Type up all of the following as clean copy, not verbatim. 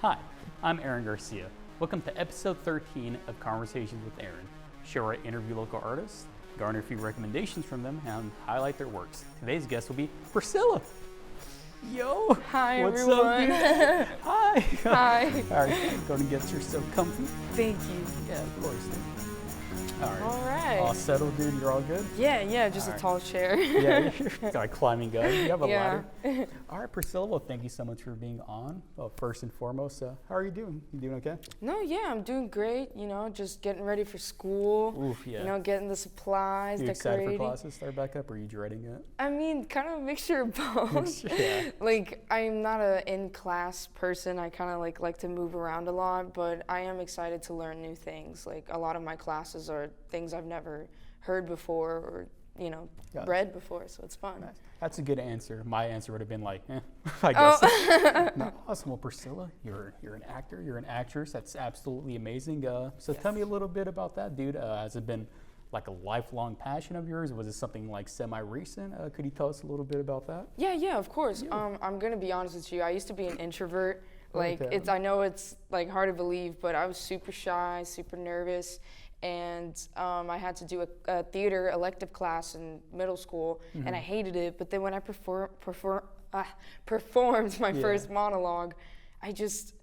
Hi, I'm Aaron Garcia. Welcome to episode 13 of Conversations with Aaron. Show where I interview local artists, garner a few recommendations from them, and highlight their works. Today's guest will be Priscilla. Yo! Hi, what's everyone. up, dude? Hi! Hi. All right, going to get yourself comfy. Thank you. Yeah, of course, dude. All right. All settled, dude. You're all good? Yeah, just All a right. tall chair. Yeah, you're like climbing guy. You have a Yeah. ladder. All right, Priscilla, well, thank you so much for being on. Well, first and foremost, how are you doing? You doing okay? No, yeah, I'm doing great. You know, just getting ready for school. Oof, yeah. You know, getting the supplies, You excited decorating. for classes start back up, or are you dreading it? I mean, kind of a mixture of both. Yeah. Like, I'm not a in-class person. I kind of like to move around a lot, but I am excited to learn new things. Like, a lot of my classes are things I've never heard before or, you know, Got it. read before, so it's fun. Nice. That's a good answer. My answer would have been like, I guess. No, awesome. Well, Priscilla, you're an actor, you're an actress. That's absolutely amazing. So tell me a little bit about that, dude. Has it been like a lifelong passion of yours? Was it something like semi-recent? Could you tell us a little bit about that? Yeah, of course. Yeah. I'm gonna be honest with you. I used to be an introvert. Like Okay. I know it's like hard to believe, but I was super shy, super nervous, and I had to do a theater elective class in middle school, and I hated it. But then when I performed my first monologue, I just,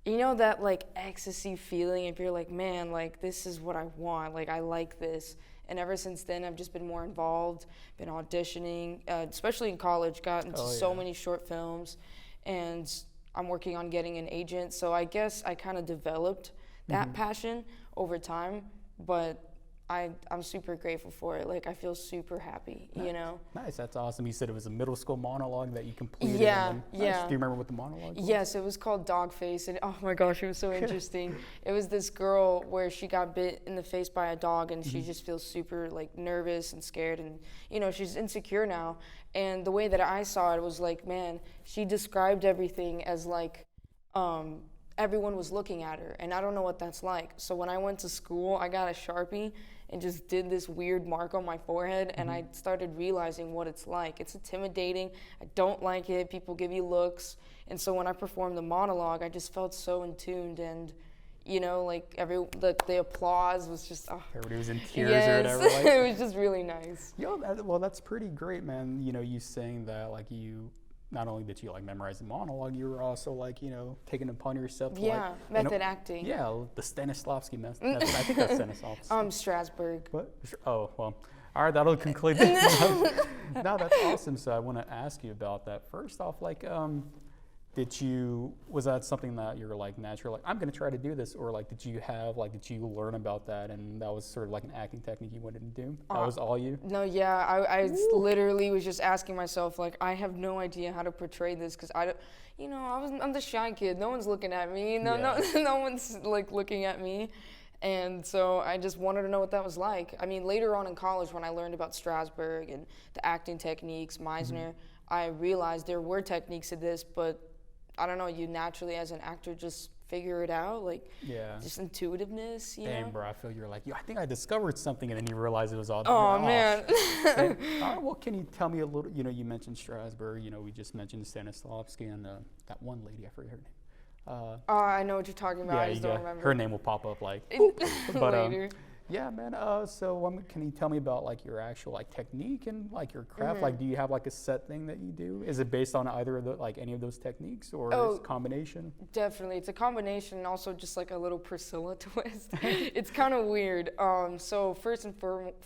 you know, that like ecstasy feeling. If you're like, man, like this is what I want. Like I like this. And ever since then, I've just been more involved, been auditioning, especially in college, got into so many short films, and I'm working on getting an agent. So I guess I kind of developed that passion over time, but I'm super grateful for it. Like, I feel super happy, Nice. you know? Nice, that's awesome. You said it was a middle school monologue that you completed. Yeah, and then, yeah. Nice. Do you remember what the monologue was? Yes, it was called Dogface, and oh my gosh, it was so interesting. It was this girl where she got bit in the face by a dog, and she just feels super like nervous and scared, and you know, she's insecure now. And the way that I saw it was like, man, she described everything as like everyone was looking at her, and I don't know what that's like. So when I went to school, I got a Sharpie and just did this weird mark on my forehead, and I started realizing what it's like. It's intimidating. I don't like it. People give you looks. And so when I performed the monologue, I just felt so in tuned, and you know, like the applause was just Everybody was in tears yes. or whatever. Like, It was just really nice. Yo, well, that's pretty great, man. You know, you saying that, like, you, not only did you, like, memorize the monologue, you were also, like, you know, taking it upon yourself to, Yeah, like, method acting. Yeah, the Stanislavski method. I think that's Stanislavski. Strasbourg. What? Oh, well, all right, that'll conclude that. No, that's awesome. So I want to ask you about that. First off, like, was that something that you were like natural, like I'm gonna try to do this, or like did you learn about that and that was sort of like an acting technique you wanted to do? That was all you? No, yeah, I literally was just asking myself, like, I have no idea how to portray this, because I'm the shy kid. No one's looking at me. No one's like looking at me. And so I just wanted to know what that was like. I mean, later on in college, when I learned about Strasbourg and the acting techniques, Meisner, I realized there were techniques to this, but I don't know, you naturally as an actor just figure it out, like just intuitiveness, you Damn, know? bro, I feel you're like, I think I discovered something, and then you realize it was all. Oh, man. All right, well, can you tell me a little? You know, you mentioned Strasbourg. You know, we just mentioned Stanislavski and that one lady. I forget her name. I know what you're talking about. I just don't remember. Her name will pop up like. But later. yeah, man. So can you tell me about like your actual like technique and like your craft? Like, do you have like a set thing that you do? Is it based on either of the like any of those techniques, or is it a combination? Definitely, it's a combination, and also just like a little Priscilla twist. It's kind of weird. So first and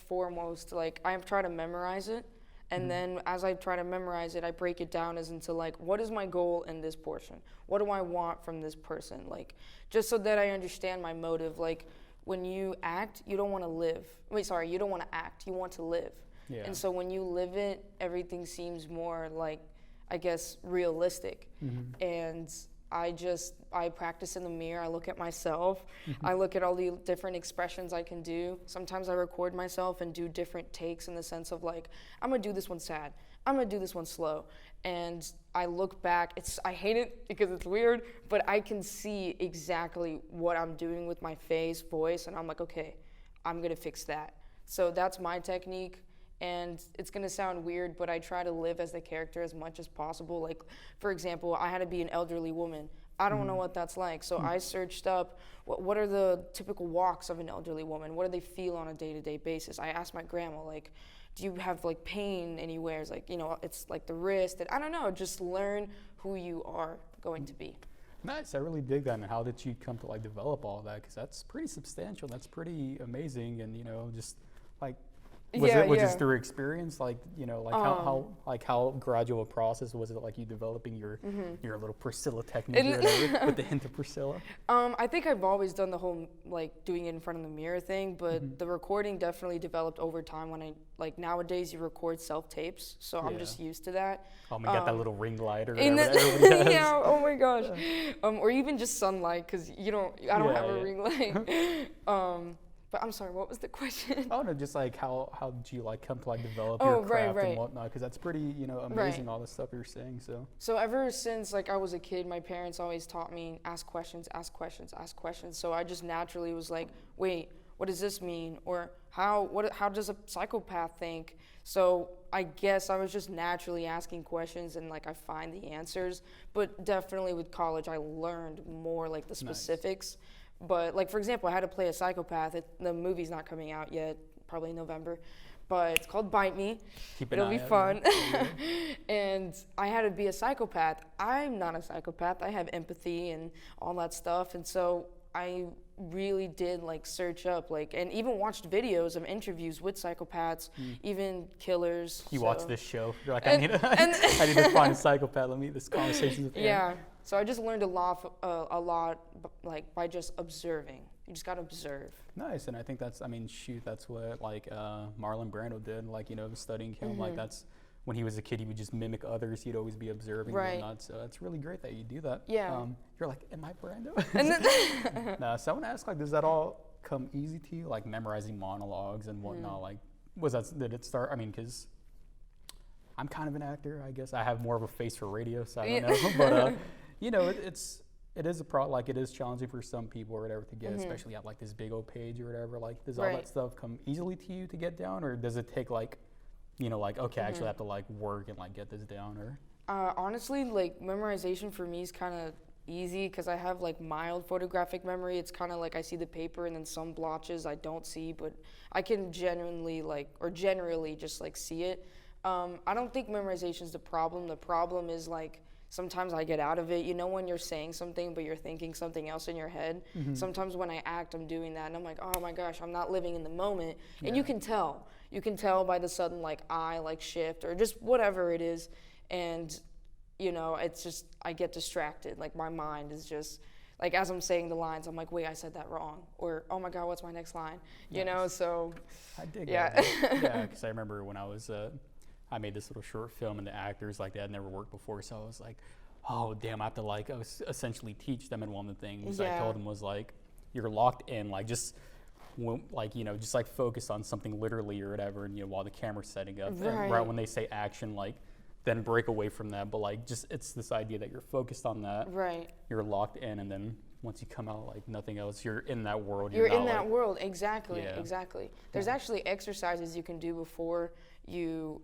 foremost, like I try to memorize it, and then as I try to memorize it, I break it down as into like, what is my goal in this portion? What do I want from this person? Like, just so that I understand my motive. Like, when you act, you don't want to live. You don't want to act. You want to live. Yeah. And so when you live it, everything seems more like, I guess, realistic. And I practice in the mirror. I look at myself. I look at all the different expressions I can do. Sometimes I record myself and do different takes in the sense of like, I'm gonna do this one sad. I'm gonna do this one slow. And I look back, I hate it because it's weird, but I can see exactly what I'm doing with my face, voice, and I'm like, okay, I'm gonna fix that. So that's my technique. And it's gonna sound weird, but I try to live as the character as much as possible. Like, for example, I had to be an elderly woman. I don't know what that's like. So I searched up what are the typical walks of an elderly woman? What do they feel on a day-to-day basis? I asked my grandma, like, do you have like pain anywhere? It's like, it's like the wrist. And I don't know, just learn who you are going to be. Nice. I really dig that. And how did you come to like develop all that? Because that's pretty substantial. That's pretty amazing. And just like, was it just through experience? Like, like how gradual a process was it? Like you developing your little Priscilla technique or whatever, with the hint of Priscilla? I think I've always done the whole like doing it in front of the mirror thing, but the recording definitely developed over time. When I like nowadays you record self tapes, so I'm just used to that. Oh, we got that little ring light or whatever that everybody has. Yeah. Oh my gosh. Or even just sunlight, because I don't have a ring light. But I'm sorry, what was the question? Oh no, just like how did you like come to like develop your craft and whatnot? Because that's pretty amazing, all the stuff you're saying. So ever since like I was a kid, my parents always taught me ask questions, ask questions, ask questions. So I just naturally was like, wait, what does this mean? Or how does a psychopath think? So I guess I was just naturally asking questions, and like I find the answers. But definitely with college, I learned more like the specifics. Nice. But, like, for example, I had to play a psychopath. The movie's not coming out yet, probably in November. But it's called Bite Me. It'll be fun. And I had to be a psychopath. I'm not a psychopath. I have empathy and all that stuff. And so I really did, like, search up, like, and even watched videos of interviews with psychopaths, even killers. You watch this show. You're like, I need to find a psychopath. Let me this conversation with Aaron. Yeah. So I just learned a lot, like by just observing. You just gotta observe. Nice, and I think that's what like Marlon Brando did. Like studying him, like that's when he was a kid, he would just mimic others. He'd always be observing and whatnot. So it's really great that you do that. Yeah. You're like, am I Brando? No. So I want to ask, like, does that all come easy to you, like memorizing monologues and whatnot? Like, did it start? I mean, because I'm kind of an actor, I guess. I have more of a face for radio, so I don't know, but. It is challenging for some people or whatever to get, especially at like this big old page or whatever. Like, does all that stuff come easily to you to get down, or does it take like, okay, I actually have to like work and like get this down? Or honestly, like memorization for me is kind of easy because I have like mild photographic memory. It's kind of like I see the paper and then some blotches I don't see, but I can generally just like see it. I don't think memorization is the problem. The problem is like, sometimes I get out of it. When you're saying something, but you're thinking something else in your head. Sometimes when I act, I'm doing that, and I'm like, oh my gosh, I'm not living in the moment. And you can tell. You can tell by the sudden, like, eye, like, shift, or just whatever it is. And, it's just, I get distracted. Like, my mind is just, like, as I'm saying the lines, I'm like, wait, I said that wrong. Or, oh my God, what's my next line? So. I dig that. Yeah, because I remember when I was... I made this little short film, and the actors, like, they had never worked before, so I was like, oh, damn, I have to, like, essentially teach them. And one of the things I told them was, like, you're locked in, like, just focus on something literally or whatever, and, while the camera's setting up. Right. And right when they say action, like, then break away from that. But, like, just it's this idea that you're focused on that. Right. You're locked in, and then once you come out, like, nothing else, you're in that world. You're in that world, exactly, exactly. There's actually exercises you can do before you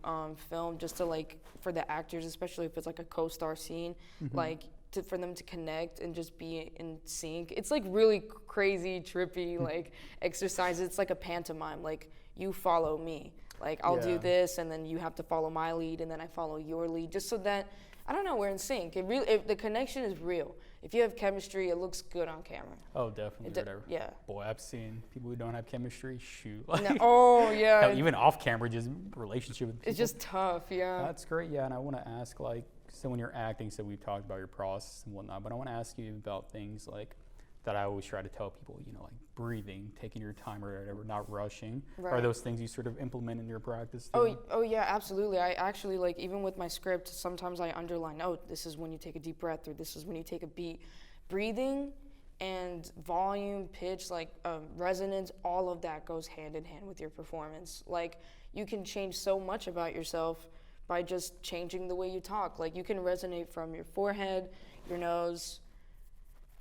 film, just to like, for the actors, especially if it's like a co-star scene, like for them to connect and just be in sync. It's like really crazy, trippy, like exercises. It's like a pantomime, like you follow me. Like I'll do this, and then you have to follow my lead, and then I follow your lead, just so that, I don't know, we're in sync. If the connection is real. If you have chemistry, it looks good on camera. Oh, definitely. Yeah. Boy, I've seen people who don't have chemistry. Shoot. Yeah. Even off camera, just relationship with people. It's just tough, yeah. That's great, yeah. And I want to ask, like, so when you're acting, so we've talked about your process and whatnot, but I want to ask you about things like that I always try to tell people, like breathing, taking your time or whatever, not rushing. Right. Are those things you sort of implement in your practice too? Oh yeah, absolutely. I actually, like, even with my script, sometimes I underline, this is when you take a deep breath, or this is when you take a beat. Breathing and volume, pitch, like resonance, all of that goes hand in hand with your performance. Like, you can change so much about yourself by just changing the way you talk. Like, you can resonate from your forehead, your nose,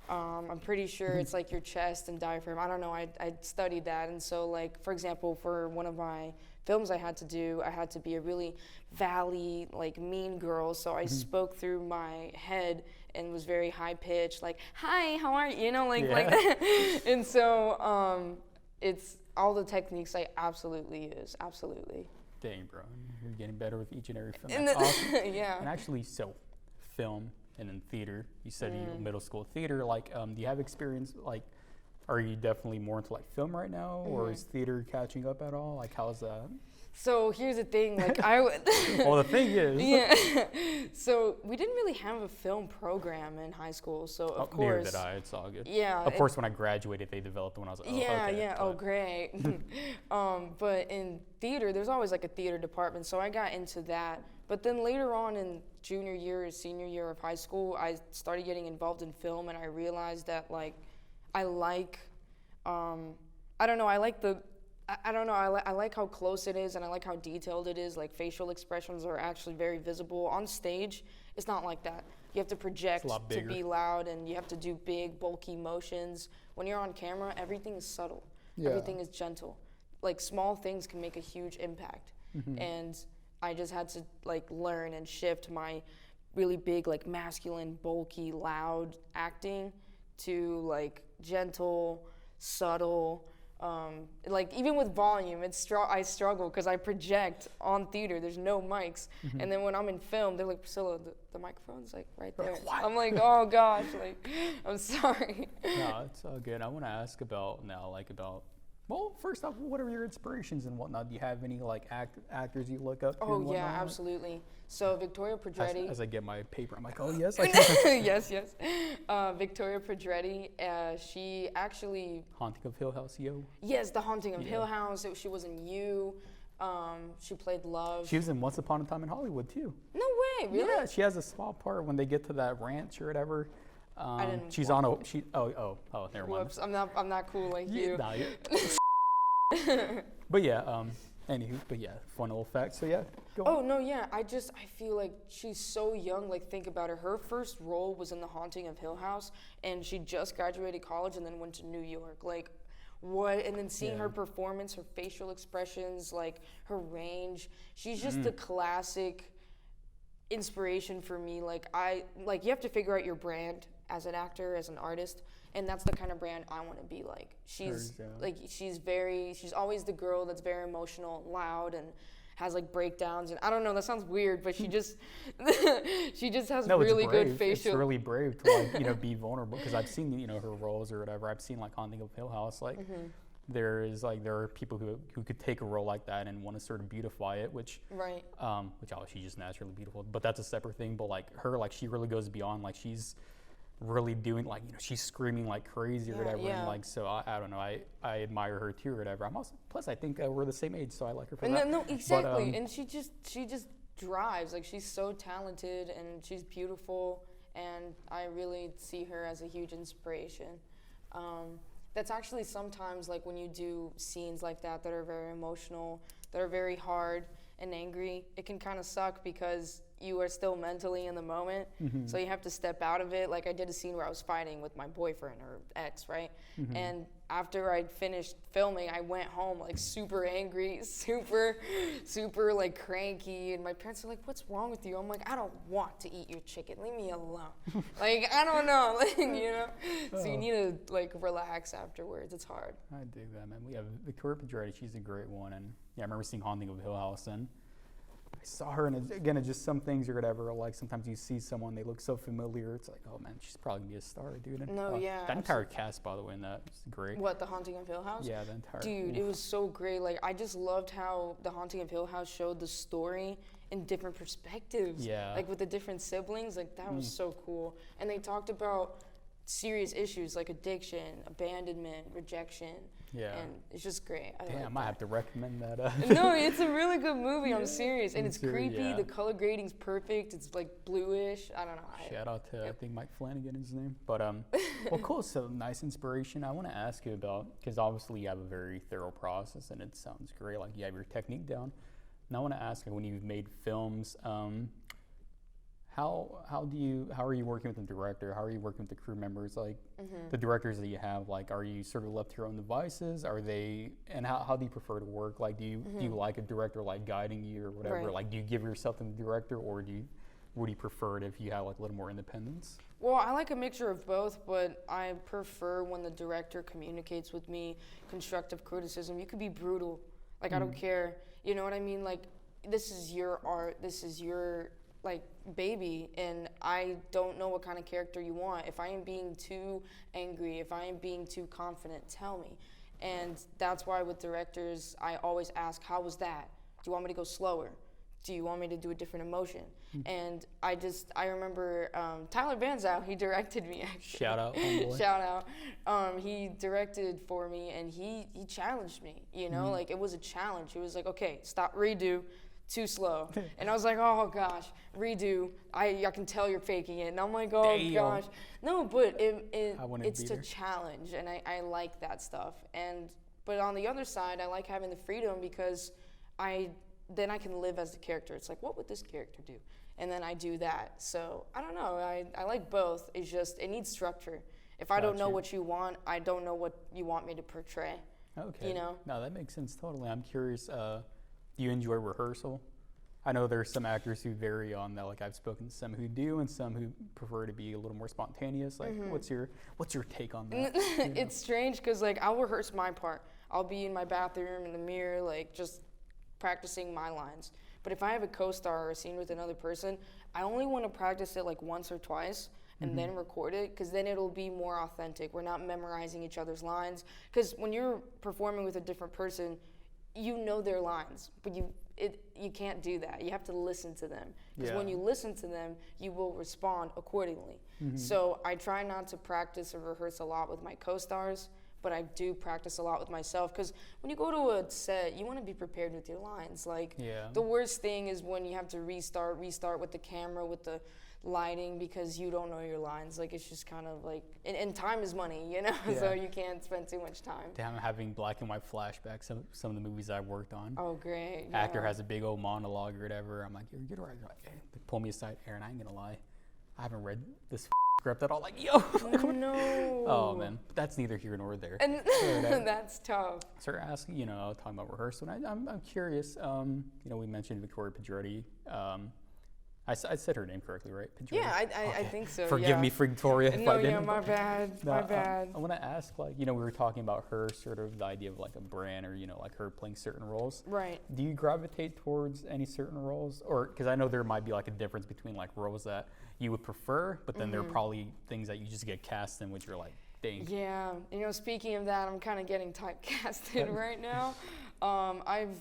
I'm pretty sure it's like your chest and diaphragm. I don't know, I studied that. And so, like, for example, for one of my films I had to do, I had to be a really valley, like mean girl. So I spoke through my head and was very high pitched, like, hi, how are you? You know, like that. And so it's all the techniques I absolutely use, absolutely. Dang, bro, you're getting better with each and every film. That's awesome. Yeah. And actually, so film and then theater. You said you middle school theater. Like, do you have experience? Like, are you definitely more into like film right now, or is theater catching up at all? Like, how's that? So here's the thing, like I would. Well, the thing is. Yeah. So we didn't really have a film program in high school. So of course. Neither did I. It's all good. Yeah. Of course, when I graduated, they developed one. I was like, oh, yeah, okay. yeah. Oh, great. But in theater, there's always like a theater department, so I got into that. But then later on in junior year or senior year of high school, I started getting involved in film, and I realized that like I like, I don't know, I like the. I don't know, I like how close it is, and I like how detailed it is. Like, facial expressions are actually very visible. On stage, it's not like that. You have to project to be loud, and you have to do big, bulky motions. When you're on camera, everything is subtle. Yeah. Everything is gentle. Like, small things can make a huge impact. And I just had to, like, learn and shift my really big, like, masculine, bulky, loud acting to, like, gentle, subtle. Like even with volume, I struggle because I project on theater. There's no mics, and then when I'm in film, they're like, Priscilla, the microphone's like right there. I'm like, oh gosh, like I'm sorry. No, it's all good. I want to ask about now, like about. Well, first off, what are your inspirations and whatnot? Do you have any like actors you look up to? Oh yeah, absolutely. So Victoria Pedretti. As I get my paper, I'm like, oh yes, I can. Yes. Victoria Pedretti. She actually. Haunting of Hill House, yo. Yes, The Haunting of Hill House. She was in You. She played Love. She was in Once Upon a Time in Hollywood too. No way, really? Yeah, she has a small part when they get to that ranch or whatever. I didn't. She's on a. She. Oh, never mind. Whoops, I'm not cool like you. Nah, but yeah, anywho, but yeah, fun little fact. So yeah, go on. Oh no, yeah. I feel like she's so young. Like, think about her. Her first role was in The Haunting of Hill House, and she just graduated college and then went to New York. Like, what? And then seeing her performance, her facial expressions, like her range. She's just the classic inspiration for me. Like, you have to figure out your brand as an actor, as an artist. And that's the kind of brand I want to be like. She's she's always the girl that's very emotional and loud and has like breakdowns. And I don't know, that sounds weird, but she just has really good facial. It's really brave to like, be vulnerable, because I've seen, her roles or whatever. I've seen like Haunting of Hill House. Like there are people who could take a role like that and want to sort of beautify it, which she's just naturally beautiful. But that's a separate thing. But like her, like she really goes beyond. Like she's really doing, like, she's screaming like crazy or whatever, and like, so I don't know, I admire her too or whatever. I'm also, plus I think we're the same age, so I like her for that. No, exactly. But, and she just drives. Like, she's so talented and she's beautiful, and I really see her as a huge inspiration. That's actually sometimes, like, when you do scenes like that are very emotional, that are very hard and angry, it can kind of suck because you are still mentally in the moment, so you have to step out of it. Like, I did a scene where I was fighting with my boyfriend or ex, right? And after I finished filming, I went home like super angry, super like cranky, and my parents are like, "What's wrong with you?" I'm like, "I don't want to eat your chicken. Leave me alone." Like, I don't know, like, So you need to like relax afterwards. It's hard. I dig that, man. We have Victoria Pedretti. She's a great one, and yeah, I remember seeing Haunting of Hill House, and I saw her, and again, it's just some things or whatever. Like, sometimes you see someone, they look so familiar. It's like, oh man, she's probably gonna be a star, dude. And, that entire cast, by the way, in that was great. What, The Haunting of Hill House? Yeah, the entire. Dude, it was so great. Like, I just loved how The Haunting of Hill House showed the story in different perspectives. Yeah. Like, with the different siblings, like, that was so cool. And they talked about serious issues like addiction, abandonment, rejection. Yeah. And it's just great. I might have to recommend that. No, it's a really good movie. I'm serious. And it's creepy. Yeah. The color grading's perfect. It's like bluish. I don't know. Shout out to, I think Mike Flanagan is his name. But, well, cool. So, nice inspiration. I want to ask you about, because obviously you have a very thorough process and it sounds great. Like, you have your technique down. And I want to ask you, when you've made films, how are you working with the director? How are you working with the crew members? Like the directors that you have, like are you sort of left to your own devices? Are they, and how do you prefer to work? Like do you like a director like guiding you or whatever? Right. Like do you give yourself to the director, or would you prefer it if you have like a little more independence? Well, I like a mixture of both, but I prefer when the director communicates with me constructive criticism. You could be brutal. Like, I don't care. You know what I mean? Like, this is your art. This is your, like, baby. And I don't know what kind of character you want. If I am being too angry, if I am being too confident, tell me. And that's why with directors, I always ask, how was that? Do you want me to go slower? Do you want me to do a different emotion? And I remember Tyler Van Zyl, he directed me actually. Shout out, homeboy. Shout out. He directed for me and he challenged me, you know, like it was a challenge. He was like, okay, stop, redo, too slow. And I was like, oh gosh, redo, I can tell you're faking it. And I'm like, oh gosh. No, but it's a challenge and I like that stuff. But on the other side, I like having the freedom because then I can live as the character. It's like, what would this character do? And then I do that. So I don't know. I like both. It's just, it needs structure. If I don't know what you want, I don't know what you want me to portray. Okay. You know? No, that makes sense totally. I'm curious, do you enjoy rehearsal? I know there's some actors who vary on that. Like I've spoken to some who do and some who prefer to be a little more spontaneous. Like what's your take on that? It's strange because like I'll rehearse my part. I'll be in my bathroom in the mirror, like just practicing my lines. But if I have a co-star or a scene with another person, I only want to practice it like once or twice and then record it because then it'll be more authentic. We're not memorizing each other's lines because when you're performing with a different person, you know their lines, but you can't do that. You have to listen to them because when you listen to them, you will respond accordingly. So I try not to practice or rehearse a lot with my co-stars, but I do practice a lot with myself because when you go to a set, you want to be prepared with your lines. Like the worst thing is when you have to restart with the camera, with the lighting because you don't know your lines. Like it's just kind of like, and time is money, you know, so you can't spend too much time. Damn, having black and white flashbacks of some of the movies I've worked on. Oh, great. Actor has a big old monologue or whatever. I'm like, you're good, right? Hey, pull me aside, Aaron, I ain't gonna lie. I haven't read this script at all. Like, yo. No. Oh, man. That's neither here nor there. And that's tough. So asking, you know, talking about rehearsal, and I'm curious, you know, we mentioned Victoria Pedretti. I said her name correctly, right? Pedretti? Yeah, I think so. Forgive me, Victoria, if I didn't. My bad. My bad. I want to ask, like, you know, we were talking about her, sort of the idea of like a brand, or you know, like her playing certain roles. Right. Do you gravitate towards any certain roles, or because I know there might be like a difference between like roles that you would prefer, but then there are probably things that you just get cast in, which you're like, dang. Yeah, you know, speaking of that, I'm kind of getting typecasted right now.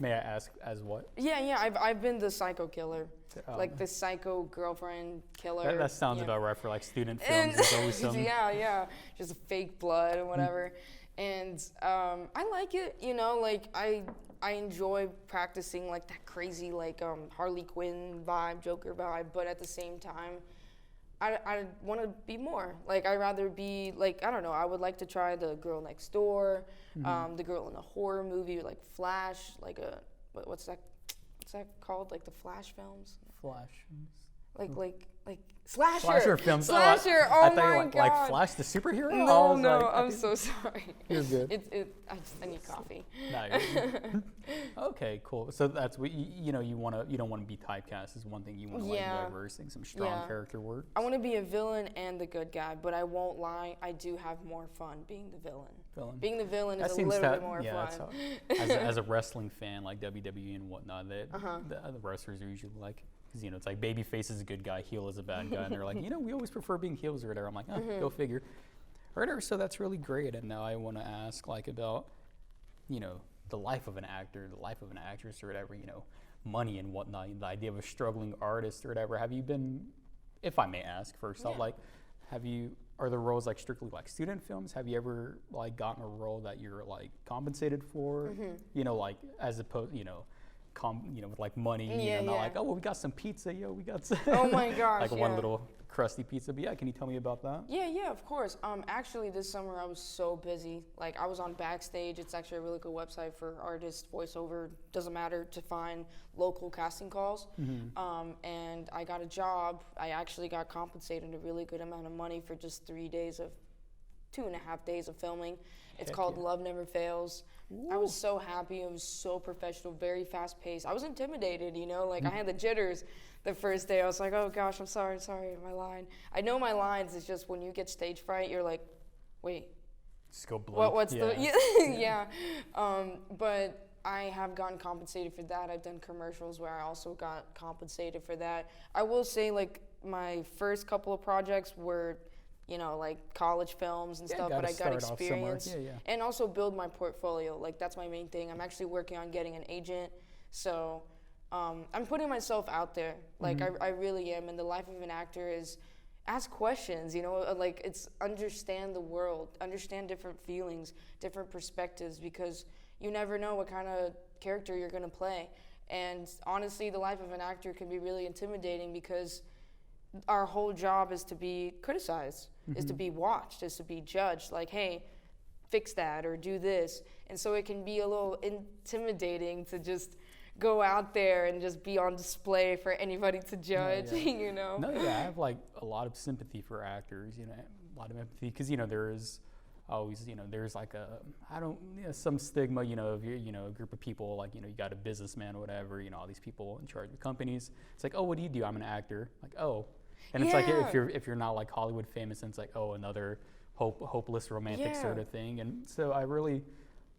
May I ask as what? Yeah. I've been the psycho killer. Like the psycho girlfriend killer. That sounds about right for like student films. There's always some. Yeah, just fake blood and whatever. And I like it, you know, like I enjoy practicing like that crazy like Harley Quinn vibe, Joker vibe, but at the same time, I want to be more. Like I'd rather be like, I don't know, I would like to try the girl next door, the girl in a horror movie like Flash, like what's that called? Like the Flash films? Flash. Like Slasher. Slasher films. Slasher. I my thought you God. like Flash the superhero. No, I'm so sorry. You're good. I need coffee. No, you're good. Okay, cool. So that's what you know. You don't want to be typecast is one thing. You want to like diversing some strong character work. I want to be a villain and the good guy, but I won't lie. I do have more fun being the villain. Being the villain is a little bit more fun. As a wrestling fan, like WWE and whatnot, the wrestlers are usually like. Because, you know, it's like babyface is a good guy, heel is a bad guy. And they're like, you know, we always prefer being heels or whatever. I'm like, go figure. All right, so that's really great. And now I want to ask, like, about, you know, the life of an actor, the life of an actress or whatever, you know, money and whatnot, the idea of a struggling artist or whatever. Have you been, if I may ask first off, like, are the roles like strictly like student films? Have you ever like gotten a role that you're like compensated for? You know, like as opposed, you know, with like money, not like, oh, well, we got some pizza, yo, we got some Oh my gosh, like one little crusty pizza. But yeah, can you tell me about that? Yeah, of course. Actually, this summer I was so busy. Like, I was on Backstage. It's actually a really good website for artists, voiceover, doesn't matter, to find local casting calls. And I got a job. I actually got compensated a really good amount of money for just 2.5 days of filming. It's called Love Never Fails. Ooh. I was so happy. It was so professional, very fast paced. I was intimidated, like I had the jitters the first day. I was like, oh gosh, I'm sorry, my line. I know my lines. It's just when you get stage fright, you're like, wait. Just go blank. What's the, but I have gotten compensated for that. I've done commercials where I also got compensated for that. I will say, like, my first couple of projects were, like college films and stuff, but I got experience and also build my portfolio. Like, that's my main thing. I'm actually working on getting an agent. So I'm putting myself out there. Like, I really am. And the life of an actor is ask questions, like, it's understand the world, understand different feelings, different perspectives, because you never know what kind of character you're going to play. And honestly, the life of an actor can be really intimidating because our whole job is to be criticized, is to be watched, is to be judged. Like, hey, fix that or do this. And so it can be a little intimidating to just go out there and just be on display for anybody to judge, No, I have like a lot of sympathy for actors, a lot of empathy, because, there is always, there's like some stigma, if you're, a group of people, like, you got a businessman or whatever, all these people in charge of companies. It's like, oh, what do you do? I'm an actor. Like, oh. And it's like, if you're not like Hollywood famous, and it's like, oh, another hopeless romantic sort of thing. And so I really,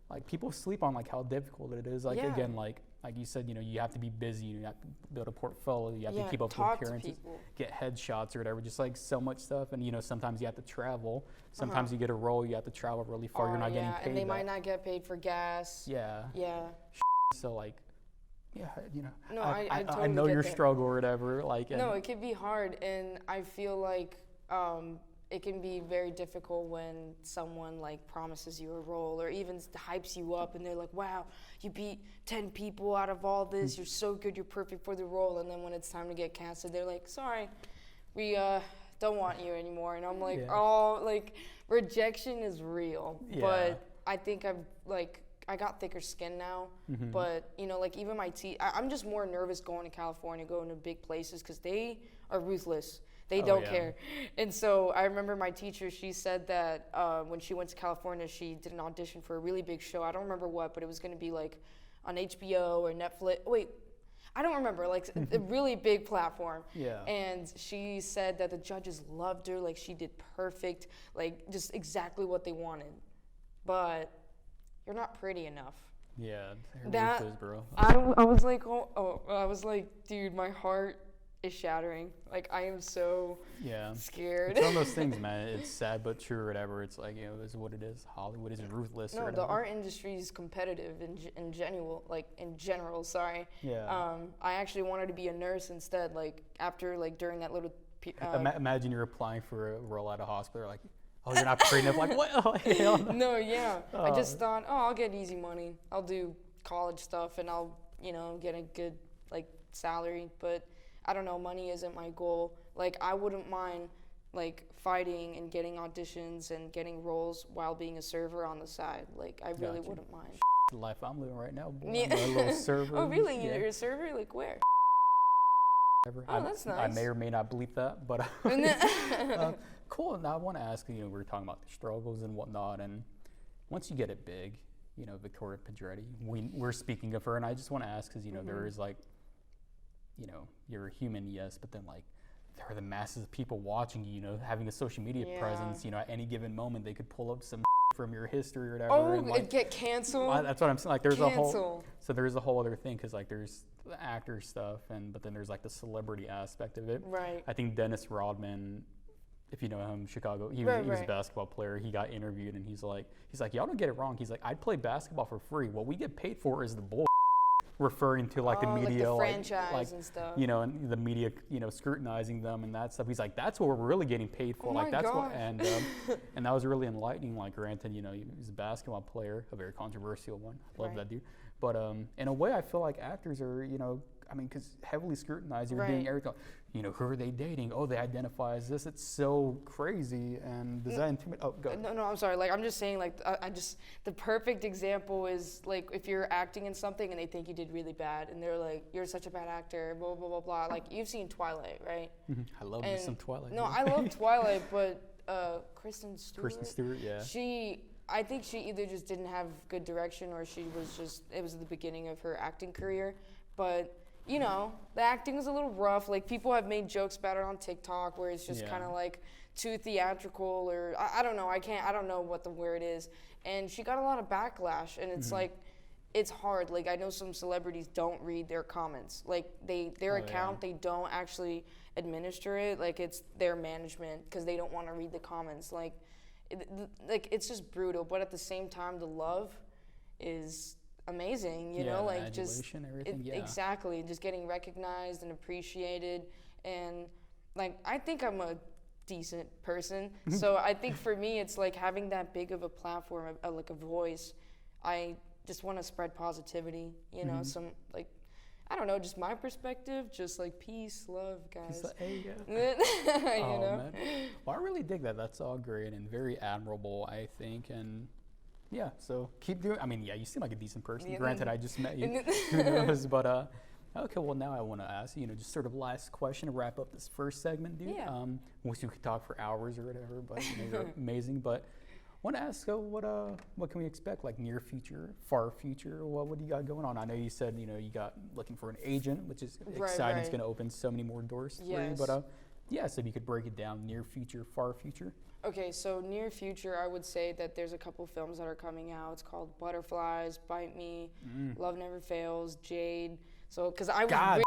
like, people sleep on like how difficult it is. Like, again, like you said, you have to be busy, you have to build a portfolio, you have to keep up with appearances, get headshots or whatever, just like so much stuff. And sometimes you have to travel. Sometimes you get a role, you have to travel really far. You're not getting paid. And they might not get paid for gas. Yeah. So like, no, I totally I know your that. struggle or whatever. Like, no, it can be hard, and I feel like it can be very difficult when someone like promises you a role or even hypes you up, and they're like, "Wow, you beat 10 people out of all this. You're so good. You're perfect for the role." And then when it's time to get casted, they're like, "Sorry, we don't want you anymore." And I'm like, "Oh, like rejection is real." But I think I got thicker skin now, but like even my I'm just more nervous going to California, going to big places, because they are ruthless. They don't care. And so I remember my teacher, she said that when she went to California, she did an audition for a really big show. I don't remember what, but it was going to be like on HBO or Netflix. Wait, I don't remember, like a really big platform. And she said that the judges loved her, like she did perfect, like just exactly what they wanted. But you're not pretty enough. Yeah, that, bro. I was like, I was like, dude, my heart is shattering. Like, I am so scared. It's one of those things, man. It's sad but true or whatever. It's like, it's what it is. Hollywood is ruthless. No, the art industry is competitive in general. I actually wanted to be a nurse instead. Like, after, like, during that little. Imagine you're applying for a role at a hospital, like, oh, you're not pretty enough. Like, what? Oh, hell no. No, I just thought, I'll get easy money. I'll do college stuff and I'll, get a good, like, salary. But I don't know, money isn't my goal. Like, I wouldn't mind, like, fighting and getting auditions and getting roles while being a server on the side. Like, I really wouldn't mind. The life I'm living right now, boy. I'm a little server. Oh, really? You're a server? Like, where? That's nice. I may or may not bleep that, but cool. Now I want to ask, we were talking about the struggles and whatnot, and once you get it big, Victoria Pedretti, we're speaking of her, and I just want to ask, because, there is like, you're a human, yes, but then like, there are the masses of people watching you, having a social media presence, at any given moment, they could pull up some from your history or whatever. Oh, and like, get canceled? That's what I'm saying. Like, there's a whole other thing, because like, there's the actor stuff, but then there's like the celebrity aspect of it. Right. I think Dennis Rodman, if you know him, Chicago, he was a basketball player. He got interviewed, and he's like, y'all don't get it wrong. He's like, I'd play basketball for free. What we get paid for is the bull. Referring to like the media, like the franchise and stuff. And the media, scrutinizing them and that stuff. He's like, that's what we're really getting paid for. And that was really enlightening. Like, granted, he's a basketball player, a very controversial one. I love that dude. But in a way, I feel like actors are, I mean, because heavily scrutinized. You're being everything. Who are they dating? Oh, they identify as this. It's so crazy. And does that intimidate? Oh, go. No, I'm sorry. Like, I'm just saying, like, the perfect example is, like, if you're acting in something and they think you did really bad and they're like, you're such a bad actor, blah, blah, blah, blah. Like, you've seen Twilight, right? I love me some Twilight. No, I love Twilight, but Kristen Stewart. Yeah. I think she either just didn't have good direction or she was just, it was the beginning of her acting career. But, the acting was a little rough. Like, people have made jokes about it on TikTok where it's just kind of like too theatrical, or I don't know. I don't know what the word is. And she got a lot of backlash, and it's like, it's hard. Like, I know some celebrities don't read their comments. Like, their account, they don't actually administer it. Like, it's their management because they don't want to read the comments. Like, it's just brutal. But at the same time, the love is amazing, like just everything, exactly, just getting recognized and appreciated. And like, I think I'm a decent person, so I think for me it's like having that big of a platform, like a voice. I just want to spread positivity, some, like, I don't know, just my perspective, just like peace, love, guys. Man. Well, I really dig that. That's all great and very admirable, I think. And yeah, so keep doing. I mean, you seem like a decent person. Granted, I just met you. Who knows? But okay. Well, now I want to ask you, just sort of last question to wrap up this first segment, dude. Yeah. Wish we could talk for hours or whatever, but you're amazing. But I want to ask, what can we expect? Like near future, far future? What do you got going on? I know you said you got looking for an agent, which is exciting. It's going to open so many more doors for you. But so if you could break it down, near future, far future. Okay, so near future, I would say that there's a couple films that are coming out. It's called Butterflies, Bite Me, Love Never Fails, Jade. So, because I was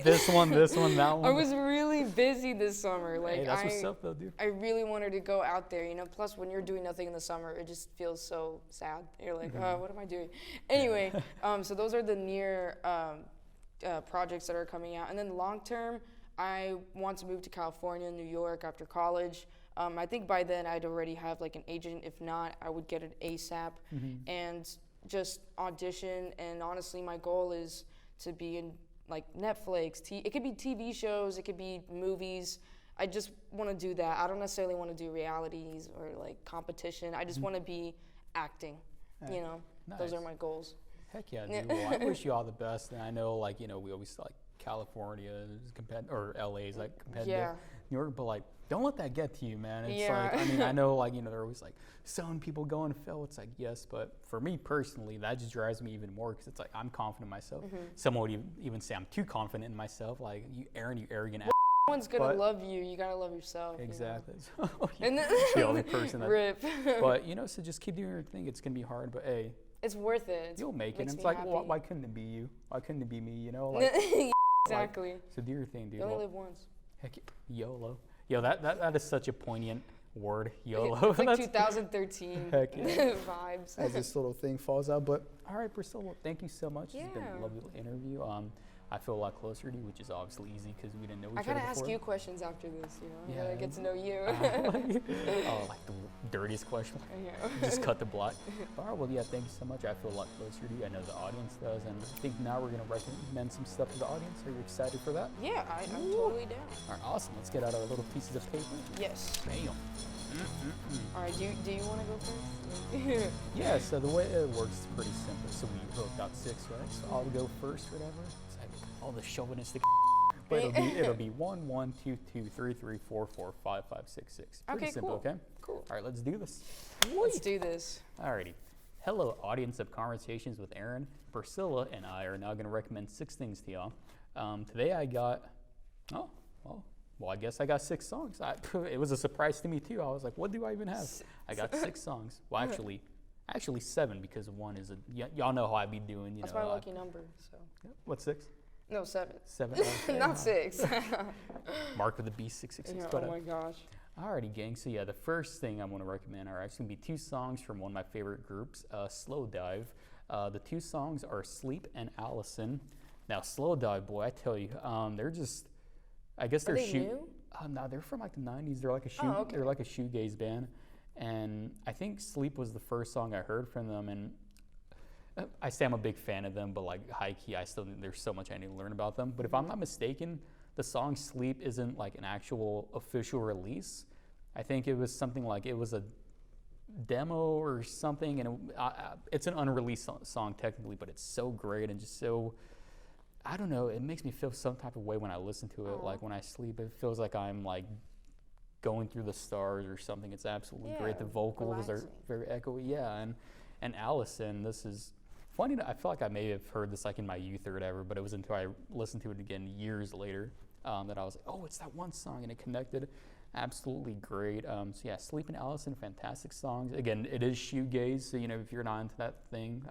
this one, that one. I was really busy this summer. Like, hey, that's what's up, though, dude. I really wanted to go out there, Plus, when you're doing nothing in the summer, it just feels so sad. You're like, what am I doing? Anyway, so those are the near projects that are coming out. And then long term, I want to move to California, New York after college. I think by then I'd already have like an agent. If not, I would get it ASAP and just audition. And honestly, my goal is to be in like Netflix. It could be TV shows. It could be movies. I just want to do that. I don't necessarily want to do realities or like competition. I just want to be acting. Nice. Those are my goals. Heck yeah, dude. Well, I wish you all the best. And I know, like, we always like California is competitive, or LA is like competitive. Yeah. New York, but like, don't let that get to you, man. It's like, I mean, I know, like, they're always like, some people go and fail. It's like, yes, but for me personally, that just drives me even more because it's like, I'm confident in myself. Someone would even say I'm too confident in myself. Like, you, Aaron, you arrogant ass. No one's gonna love you. You gotta love yourself. Exactly. And the only person that. Rip. But so just keep doing your thing. It's gonna be hard, but hey, it's worth it. You'll make it. And it's like, well, why couldn't it be you? Why couldn't it be me? Like, exactly. So do your thing, dude. You only live once. Heck, YOLO. Yo, that is such a poignant word, YOLO. It's like 2013 vibes. As this little thing falls out. But all right, Priscilla, thank you so much. It's been a lovely little interview. I feel a lot closer to you, which is obviously easy because we didn't know each other before. I gotta ask you questions after this, I gotta get to know you. Like the dirtiest question. Just cut the block. All right, well, thank you so much. I feel a lot closer to you. I know the audience does, and I think now we're gonna recommend some stuff to the audience. Are you excited for that? Yeah, I'm totally down. All right, awesome. Let's get out our little pieces of paper. Yes. Bam. All right, do you want to go first? Yeah, so the way it works is pretty simple. So we hooked out 6, right? So I'll go first, whatever. It's like all the chauvinistic but it'll be 1, 1, 2, 2, 3, 3, 4, 4, 5, 5, 6, 6. Pretty simple, cool. Okay? Cool. All right, let's do this. Let's do this. Alrighty. Hello, audience of Conversations with Aaron. Priscilla and I are now going to recommend 6 things to y'all. Today I got, I guess I got 6 songs. It was a surprise to me too. I was like, what do I even have? I got 6 songs. Well, actually 7 because one is y'all know how I be doing. That's my lucky number. So. What's 6? No, 7. 7. Okay. Not 6. Mark with the B 666. Oh my gosh. Alrighty, gang. So the first thing I'm going to recommend are actually going to be 2 songs from one of my favorite groups, Slow Dive. The 2 songs are Sleep and Allison. Now, Slow Dive, boy, I tell you, they're just. I guess they're new? No, they're from like the 90s. They're like they're like a shoegaze band, and I think "Sleep" was the first song I heard from them. And I say I'm a big fan of them, but like high key, I still think there's so much I need to learn about them. But if I'm not mistaken, the song "Sleep" isn't like an actual official release. I think it was something like it was a demo or something, and it's an unreleased song technically, but it's so great and just so, I don't know, it makes me feel some type of way when I listen to it. Like when I sleep, it feels like I'm like going through the stars or something. It's absolutely great. The vocals are very echoey. Yeah, and Allison, this is funny. I feel like I may have heard this like in my youth or whatever, but it was until I listened to it again years later that I was like, oh, it's that one song, and it connected. Absolutely great. So yeah, Sleep and Allison, fantastic songs. Again, it is shoegaze, so if you're not into that thing,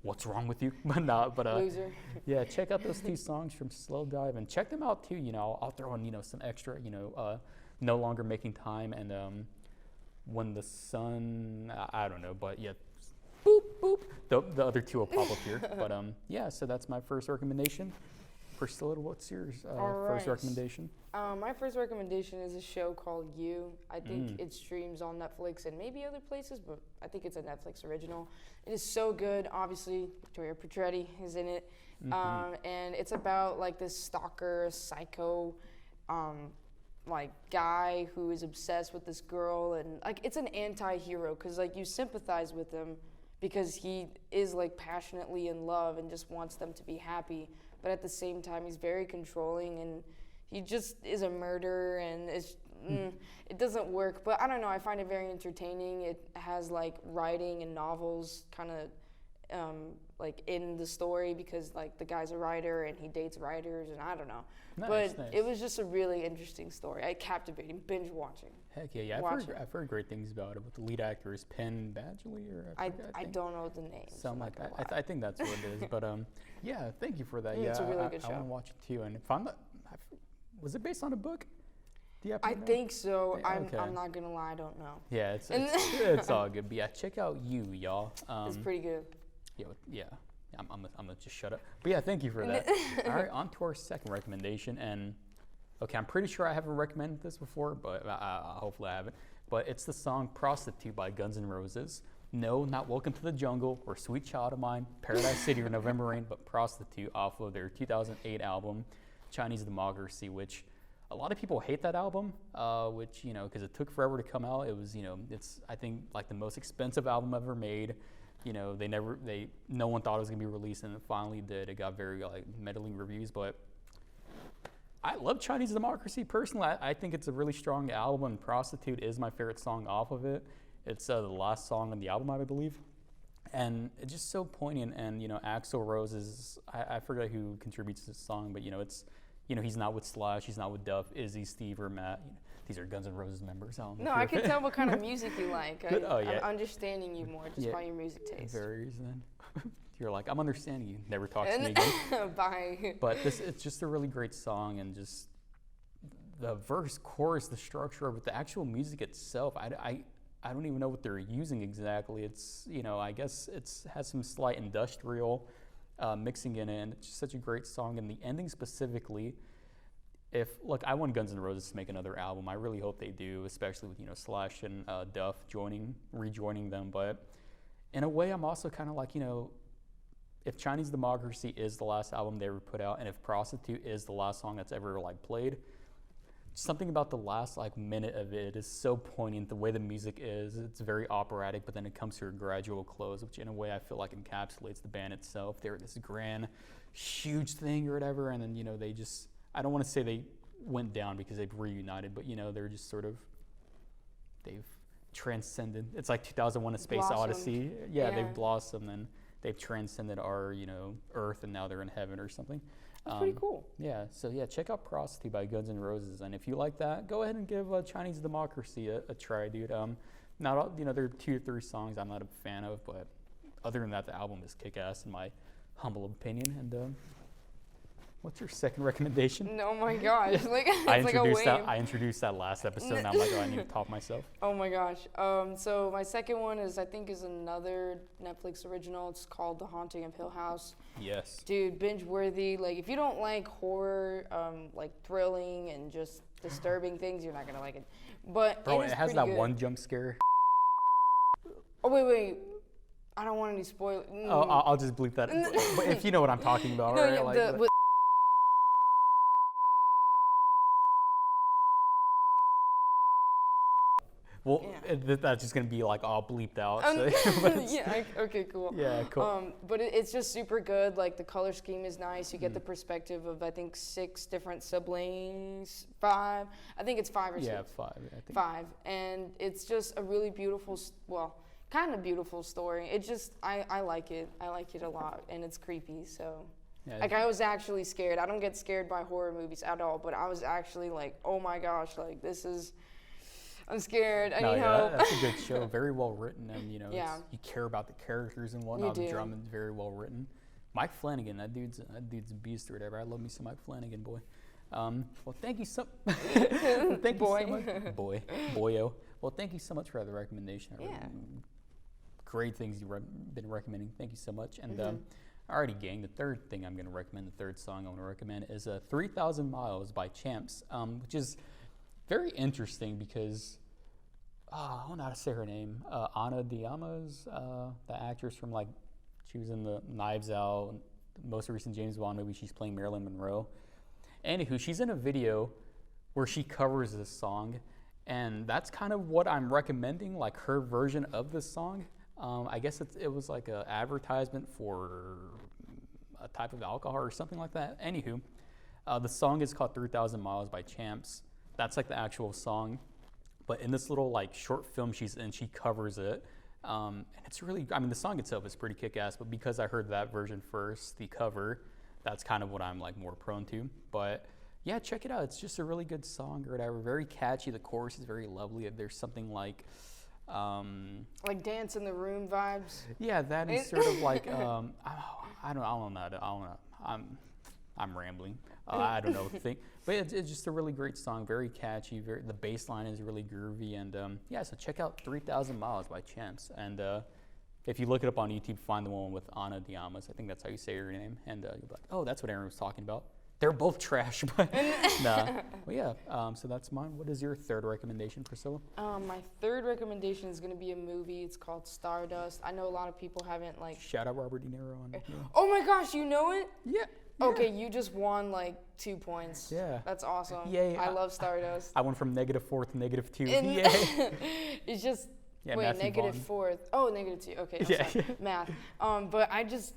what's wrong with you? But Loser. Yeah, check out those 2 songs from Slow Dive and check them out too. I'll throw in some extra. No Longer Making Time and When the Sun. I don't know, but yeah, boop boop. The other 2 will pop up here. But yeah, so that's my first recommendation. Priscilla, what's yours first recommendation? My first recommendation is a show called You. I think it streams on Netflix and maybe other places, but I think it's a Netflix original. It is so good. Obviously, Victoria Petretti is in it. And it's about like this stalker, psycho, like guy who is obsessed with this girl. And like it's an anti-hero because like you sympathize with him because he is like passionately in love and just wants them to be happy. But at the same time, he's very controlling and he just is a murderer and it doesn't work. But I don't know, I find it very entertaining. It has like writing and novels kind of like in the story because like the guy's a writer and he dates writers and I don't know. Nice. It was just a really interesting story. Captivating, binge watching. Heck yeah. I've heard great things about it. But the lead actor is Penn Badgley, or I don't know the name. Something like that. I think that's what it is. But yeah, thank you for that. It's a really good show. I want to watch it too. And if I'm not, was it based on a book? I think so. Okay. I'm not gonna lie, I don't know. Yeah, it's all good. But yeah, check out You, y'all. It's pretty good. Yeah. I'm gonna just shut up. But yeah, thank you for that. All right, on to our second recommendation. And okay, I'm pretty sure I haven't recommended this before, but hopefully I haven't. But it's the song "Prostitute" by Guns N' Roses. No, not "Welcome to the Jungle" or "Sweet Child of Mine," "Paradise City" or "November Rain," but "Prostitute" off of their 2008 album Chinese Democracy, which a lot of people hate that album, which because it took forever to come out. It was it's I think like the most expensive album ever made. No one thought it was gonna be released, and it finally did. It got very like middling reviews, but I love Chinese Democracy personally. I think it's a really strong album, and "Prostitute" is my favorite song off of it. It's the last song on the album, I believe, and it's just so poignant. And Axl Rose is I forget who contributes to this song, but it's he's not with Slash, he's not with Duff, Izzy, Steve, or Matt. These are Guns N' Roses members. I can tell what kind of music you like. I'm understanding you more just by your music taste. Varies then. You're like, I'm understanding you. Never talk to me again. Bye. But it's just a really great song, and just the verse, chorus, the structure of it, the actual music itself. I don't even know what they're using exactly. It's I guess it's has some slight industrial mixing in it, and it's just such a great song. And the ending specifically. I want Guns N' Roses to make another album. I really hope they do, especially with Slash and Duff rejoining them. But in a way, I'm also kind of like if Chinese Democracy is the last album they ever put out, and if "Prostitute" is the last song that's ever played, something about the last minute of it is so poignant. The way the music is, it's very operatic, but then it comes to a gradual close, which in a way I feel like encapsulates the band itself. They're this grand, huge thing or whatever, and then they just. I don't want to say they went down because they've reunited, but they're just sort of, they've transcended. It's like 2001: A Space Odyssey. Yeah, they've blossomed and they've transcended our, Earth, and now they're in heaven or something. That's pretty cool. Yeah, so yeah, check out "Prostitute" by Guns N' Roses, and if you like that, go ahead and give Chinese Democracy a try, dude. Not all, there are 2 or 3 songs I'm not a fan of, but other than that, the album is kick-ass in my humble opinion. And what's your second recommendation? Oh my gosh, I introduced that last episode, and I'm like, I need to top myself. Oh my gosh. So my second one is another Netflix original. It's called The Haunting of Hill House. Yes. Dude, binge worthy. If you don't like horror, thrilling and just disturbing things, you're not gonna like it. But bro, it has that good. One jump scare. Oh wait. I don't want any spoilers. Oh, I'll just bleep that. But if you know what I'm talking about, No, right? yeah, Like, well, that's just gonna be like all bleeped out. So, yeah. Okay. Cool. Yeah. Cool. But it's just super good. Like the color scheme is nice. You get the perspective of I think 6 different siblings. 5. I think it's 5 or 6. Yeah, 5. I think. 5, and it's just a really beautiful. Well, kind of beautiful story. It just I like it. I like it a lot, and it's creepy. So. Yeah, Like I was actually scared. I don't get scared by horror movies at all, but I was actually like, oh my gosh, like this is. I'm scared. I need help. That's a good show. Very well written, and you you care about the characters and whatnot. You The do. drama's very well written. Mike Flanagan, that dude's a beast or whatever. I love me some Mike Flanagan, boy. Well, thank you so. Thank you so much, boyo. Well, thank you so much for the recommendation. Yeah. Great things you've been recommending. Thank you so much. And alrighty, gang. The third thing I'm going to recommend, the third song I want to recommend is 3,000 Miles by Champs, which is very interesting because I don't know how to say her name. Ana de Armas, the actress from she was in the Knives Out, the most recent James Bond movie. She's playing Marilyn Monroe. Anywho, she's in a video where she covers this song, and that's kind of what I'm recommending, like her version of this song. I guess it was like an advertisement for a type of alcohol or something like that. Anywho, the song is called 3,000 Miles by Champs. That's like the actual song. But in this little short film she's in, she covers it. And it's really, I mean, the song itself is pretty kick-ass, but because I heard that version first, the cover, that's kind of what I'm more prone to. But yeah, check it out. It's just a really good song or whatever. Very catchy. The chorus is very lovely. There's something like Dance in the Room vibes. Yeah, that is sort of like I don't know. I'm rambling. I don't know. But it's just a really great song. Very catchy. The bass line is really groovy. And so check out 3,000 Miles by Champs. And if you look it up on YouTube, find the one with Ana de Armas. I think that's how you say her name. And you'll be like, oh, that's what Aaron was talking about. They're both trash, but nah. Well, yeah. So that's mine. What is your third recommendation, Priscilla? My third recommendation is going to be a movie. It's called Stardust. I know a lot of people haven't Shout out Robert De Niro on it. Yeah. Oh my gosh, you know it? Yeah. Okay, you just won 2 points. Yeah. That's awesome. Yay. I love Stardust. I went from -4 to -2. Yay. It's just wait, Matthew -4. Oh, -2. Okay, I'm sorry. Math. But I just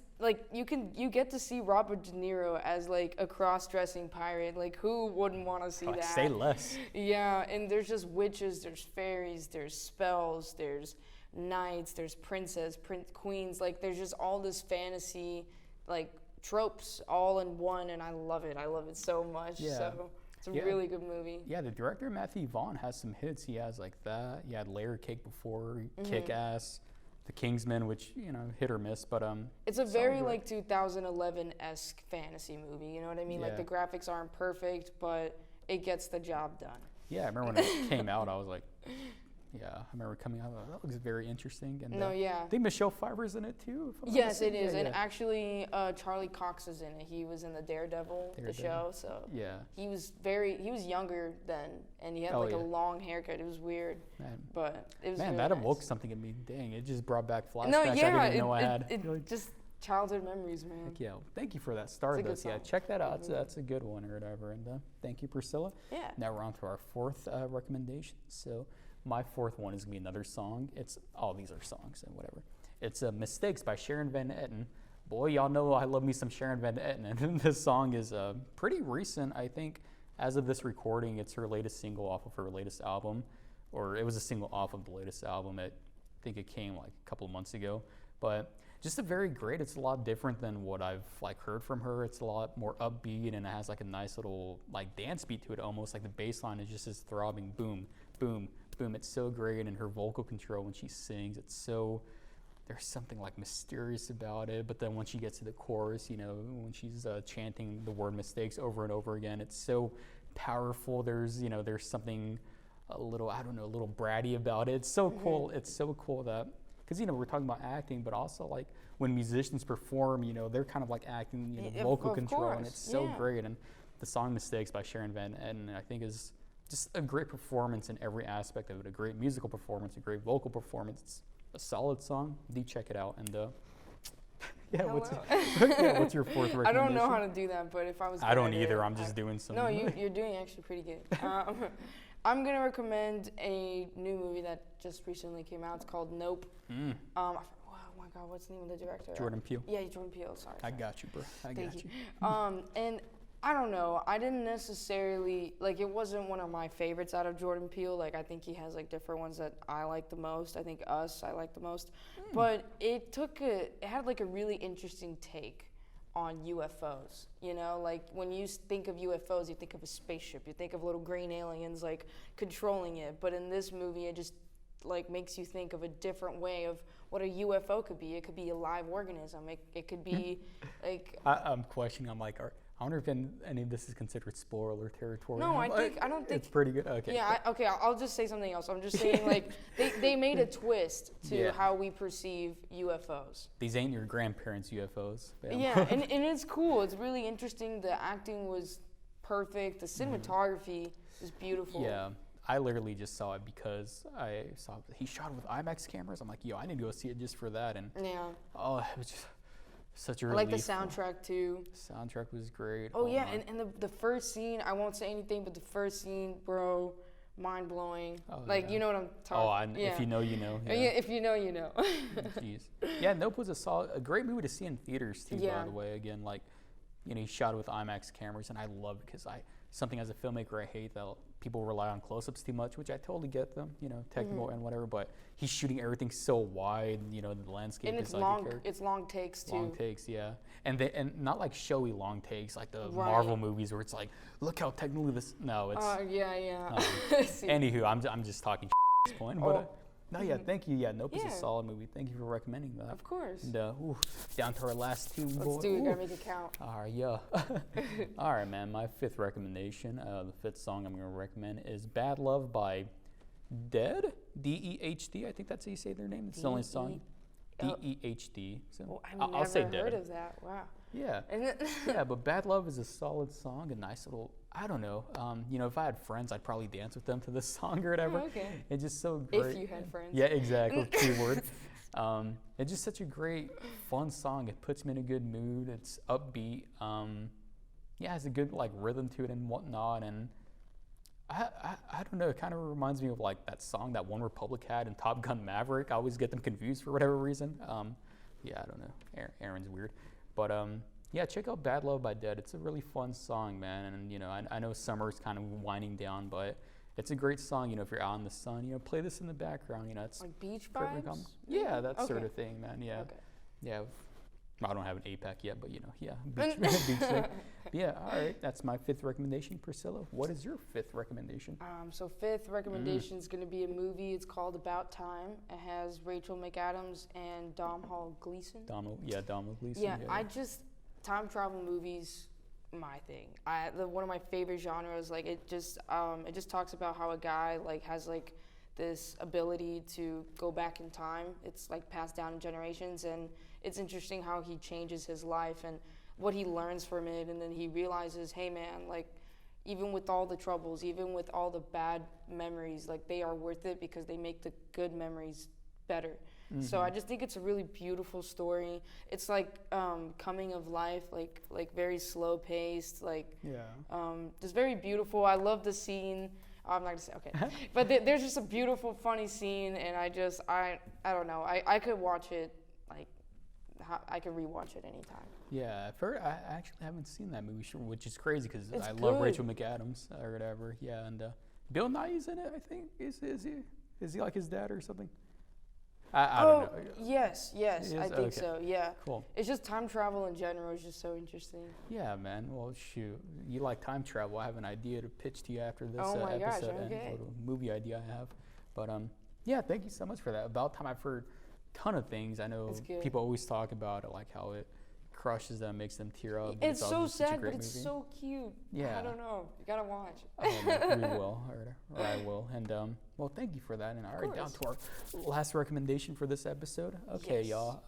you get to see Robert De Niro as a cross-dressing pirate. Who wouldn't want to see that? Say less. Yeah, and there's just witches, there's fairies, there's spells, there's knights, there's queens. There's just all this fantasy tropes all in one, and I love it. I love it so much. Yeah. So it's a really good movie. Yeah, the director Matthew Vaughn has some hits. He has that. He had Layer Cake before, Kick-Ass, The Kingsman, which hit or miss, but it's a very 2011-esque fantasy movie. You know what I mean? The graphics aren't perfect, but it gets the job done. Yeah, I remember when it came out, I was like. Yeah, I remember coming out. That looks very interesting. And I think Michelle Pfeiffer's in it too. Yes, it is. And actually, Charlie Cox is in it. He was in the Daredevil, the show. So he was younger then, and he had a long haircut. It was weird, but it was that awoke something in me. Dang, it just brought back flashbacks. No, I didn't even know I had. It just childhood memories, man. Heck yeah, thank you for that Stardust. Yeah, check that out. That's a good one or whatever. And thank you, Priscilla. Yeah. Now we're on to our fourth recommendation. So. My fourth one is going to be another song. All these are songs and whatever. It's Mistakes by Sharon Van Etten. Boy, y'all know I love me some Sharon Van Etten. And this song is pretty recent, I think. As of this recording, it's her latest single off of her latest album. Or it was a single off of the latest album. I think it came a couple of months ago. But just it's a lot different than what I've heard from her. It's a lot more upbeat, and it has a nice little dance beat to it almost. The bass line is just this throbbing boom, boom, boom. It's so great, and her vocal control when she sings, there's something mysterious about it. But then when she gets to the chorus, when she's chanting the word mistakes over and over again, it's so powerful. There's something a little bratty about it. It's so cool. It's so cool that, because we're talking about acting, but also when musicians perform, they're kind of acting, vocal control, and it's so great. And the song "Mistakes" by Sharon Van Etten, I think, is just a great performance in every aspect of it. A great musical performance, a great vocal performance. It's a solid song. Do check it out. And yeah, Hello. What's your fourth recommendation? I don't know how to do that, but if I was I don't good at either. it, I'm just doing some. No, you're doing actually pretty good. I'm gonna recommend a new movie that just recently came out. It's called Nope. Oh my God, what's the name of the director? Jordan Peele. Yeah, Jordan Peele. Sorry. I got you, bro. I Thank got you. you. And I don't know. I didn't necessarily like. It wasn't one of my favorites out of Jordan Peele. Like I think he has like different ones that I like the most. I think Us I like the most. But it had like a really interesting take on UFOs. You know, like when you think of UFOs, you think of a spaceship. You think of little green aliens like controlling it. But in this movie, it just like makes you think of a different way of what a UFO could be. It could be a live organism. It could be like. I'm questioning. I'm like, I wonder if any of this is considered spoiler territory. No, I don't think it's pretty good. Okay. Yeah. I'll just say something else. I'm just saying like they made a twist to how we perceive UFOs. These ain't your grandparents' UFOs. Fam. Yeah, and it's cool. It's really interesting. The acting was perfect. The cinematography is beautiful. Yeah. I literally just saw it because I saw he shot it with IMAX cameras. I'm like, yo, I need to go see it just for that. And yeah. Oh, it was just such a I relief. like the soundtrack too. Soundtrack was great. Oh yeah, and the first scene, I won't say anything, but the first scene, bro, mind blowing. Oh, like you know what I'm talking. If you know, you know. Yeah, if you know, you know. Jeez. Yeah, Nope was a great movie to see in theaters too. By the way, again, like, he shot it with IMAX cameras, and I love it because something as a filmmaker I hate that people rely on close-ups too much, which I totally get them, technical and whatever. But he's shooting everything so wide, the landscape. And it's long. It's long takes too. Long takes, yeah, and not like showy long takes like the Marvel movies where it's like, look how technically this. No, it's. Yeah. Anywho, I'm just talking at this point, but. No, yeah, thank you. Yeah, Nope is a solid movie. Thank you for recommending that. Of course. And down to our last two. Let's do it. Gotta make it count. All right, yeah. All right, man. My fifth recommendation, the fifth song I'm going to recommend is "Bad Love" by Dead. D-E-H-D. I think that's how you say their name. It's the only song. D-E-H-D. So I'll say Dead. I've never heard of that. Wow. Yeah. Yeah, but "Bad Love" is a solid song, a nice little. I don't know. If I had friends, I'd probably dance with them to this song or whatever. Oh, okay. It's just so great. If you had friends. Yeah, exactly. Keyword. It's just such a great, fun song. It puts me in a good mood. It's upbeat. It has a good rhythm to it and whatnot. And I don't know. It kind of reminds me of that song that One Republic had in Top Gun Maverick. I always get them confused for whatever reason. I don't know. Aaron's weird, but yeah, check out "Bad Love" by Dead. It's a really fun song, man. And I know summer's kind of winding down, but it's a great song. If you're out in the sun, play this in the background. It's like beach vibes. Yeah, that sort of thing, man. Yeah, yeah. I don't have an APAC yet, but beach thing. Yeah, all right. That's my fifth recommendation. Priscilla, what is your fifth recommendation? So fifth recommendation is going to be a movie. It's called About Time. It has Rachel McAdams and Domhnall Gleeson. Domhnall Gleeson. Yeah, time travel movies, my thing. One of my favorite genres. It just talks about how a guy has this ability to go back in time. It's passed down in generations, and it's interesting how he changes his life and what he learns from it, and then he realizes, hey man, even with all the troubles, even with all the bad memories, they are worth it because they make the good memories better. Mm-hmm. So I just think it's a really beautiful story. It's coming of life, very slow paced, just very beautiful. I love the scene. I'm not gonna say okay, but there's just a beautiful, funny scene, and I don't know. I could watch it I could rewatch it anytime. Yeah, I actually haven't seen that movie, which is crazy because I good. love Rachel McAdams or whatever. Yeah, and Bill Nighy's in it. I think is he like his dad or something? I don't know. Yes, I think so. Yeah, cool. It's just time travel in general is just so interesting. Yeah, man. Well, shoot, you like time travel? I have an idea to pitch to you after this oh my episode. Gosh, okay. And a little movie idea I have, but yeah, thank you so much for that. About Time, I've heard a ton of things. I know people always talk about it, how it crushes them, makes them tear up. It's so sad, but it's so cute. Yeah. I don't know. You gotta watch. We will, or I will. And well, thank you for that. And all right, down to our last recommendation for this episode. Okay, y'all.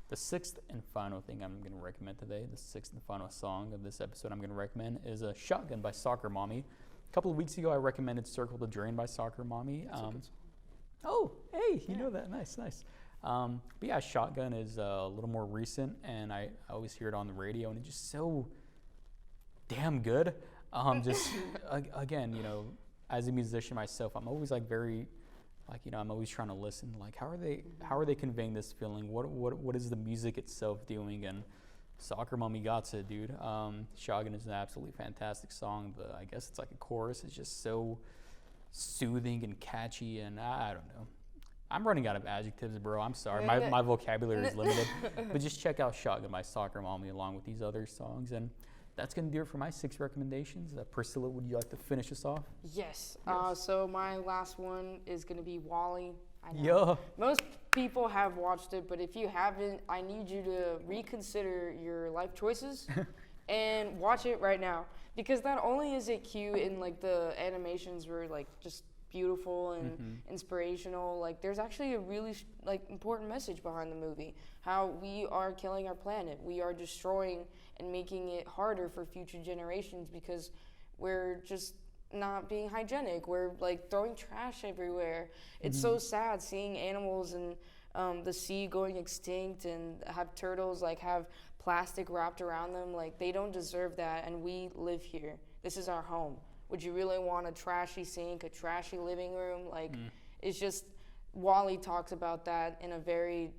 The sixth and final thing I'm going to recommend today, the sixth and final song of this episode I'm going to recommend is "Shotgun" by Soccer Mommy. A couple of weeks ago, I recommended "Circle the Drain" by Soccer Mommy. Oh, hey, you know that. Nice, nice. But yeah, Shotgun is a little more recent, and I always hear it on the radio, and it's just so damn good. Just again, as a musician myself, I'm always like very, like I'm always trying to listen. Like, how are they conveying this feeling? What is the music itself doing? And Soccer Mommy got it, dude. Shotgun is an absolutely fantastic song. I guess it's like a chorus. It's just so soothing and catchy, and I don't know. I'm running out of adjectives, bro. I'm sorry. My vocabulary is limited. But just check out Shotgun by Soccer Mommy along with these other songs. And that's going to do it for my 6 recommendations. Priscilla, would you like to finish us off? Yes. So my last one is going to be WALL-E. I know. Yeah. Most people have watched it, but if you haven't, I need you to reconsider your life choices and watch it right now. Because not only is it cute and like the animations were like just beautiful and inspirational, like there's actually a really like important message behind the movie. How we are killing our planet. We are destroying and making it harder for future generations because we're just not being hygienic. We're like throwing trash everywhere. It's so sad seeing animals and the sea going extinct and have turtles like have plastic wrapped around them. Like they don't deserve that, and we live here. This is our home. Would you really want a trashy sink, a trashy living room? Like it's just WALL-E talks about that in a very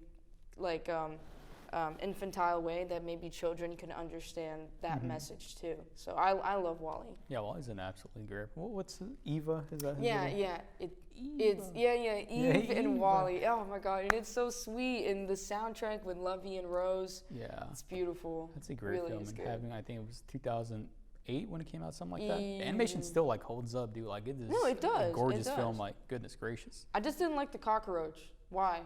like infantile way that maybe children can understand that message too. So I love WALL-E. Yeah, WALL-E's an absolutely great. What's Eva? Is that? Yeah. It's Eve and WALL-E. Oh my God, and it's so sweet. And the soundtrack with Lovey and Rose. Yeah, it's beautiful. That's a great really film. And good. I think it was 2008 when it came out, something like that. The animation still like holds up, dude. Like it is. No, it does. A gorgeous it does. film. Like goodness gracious. I just didn't like the cockroach. Why?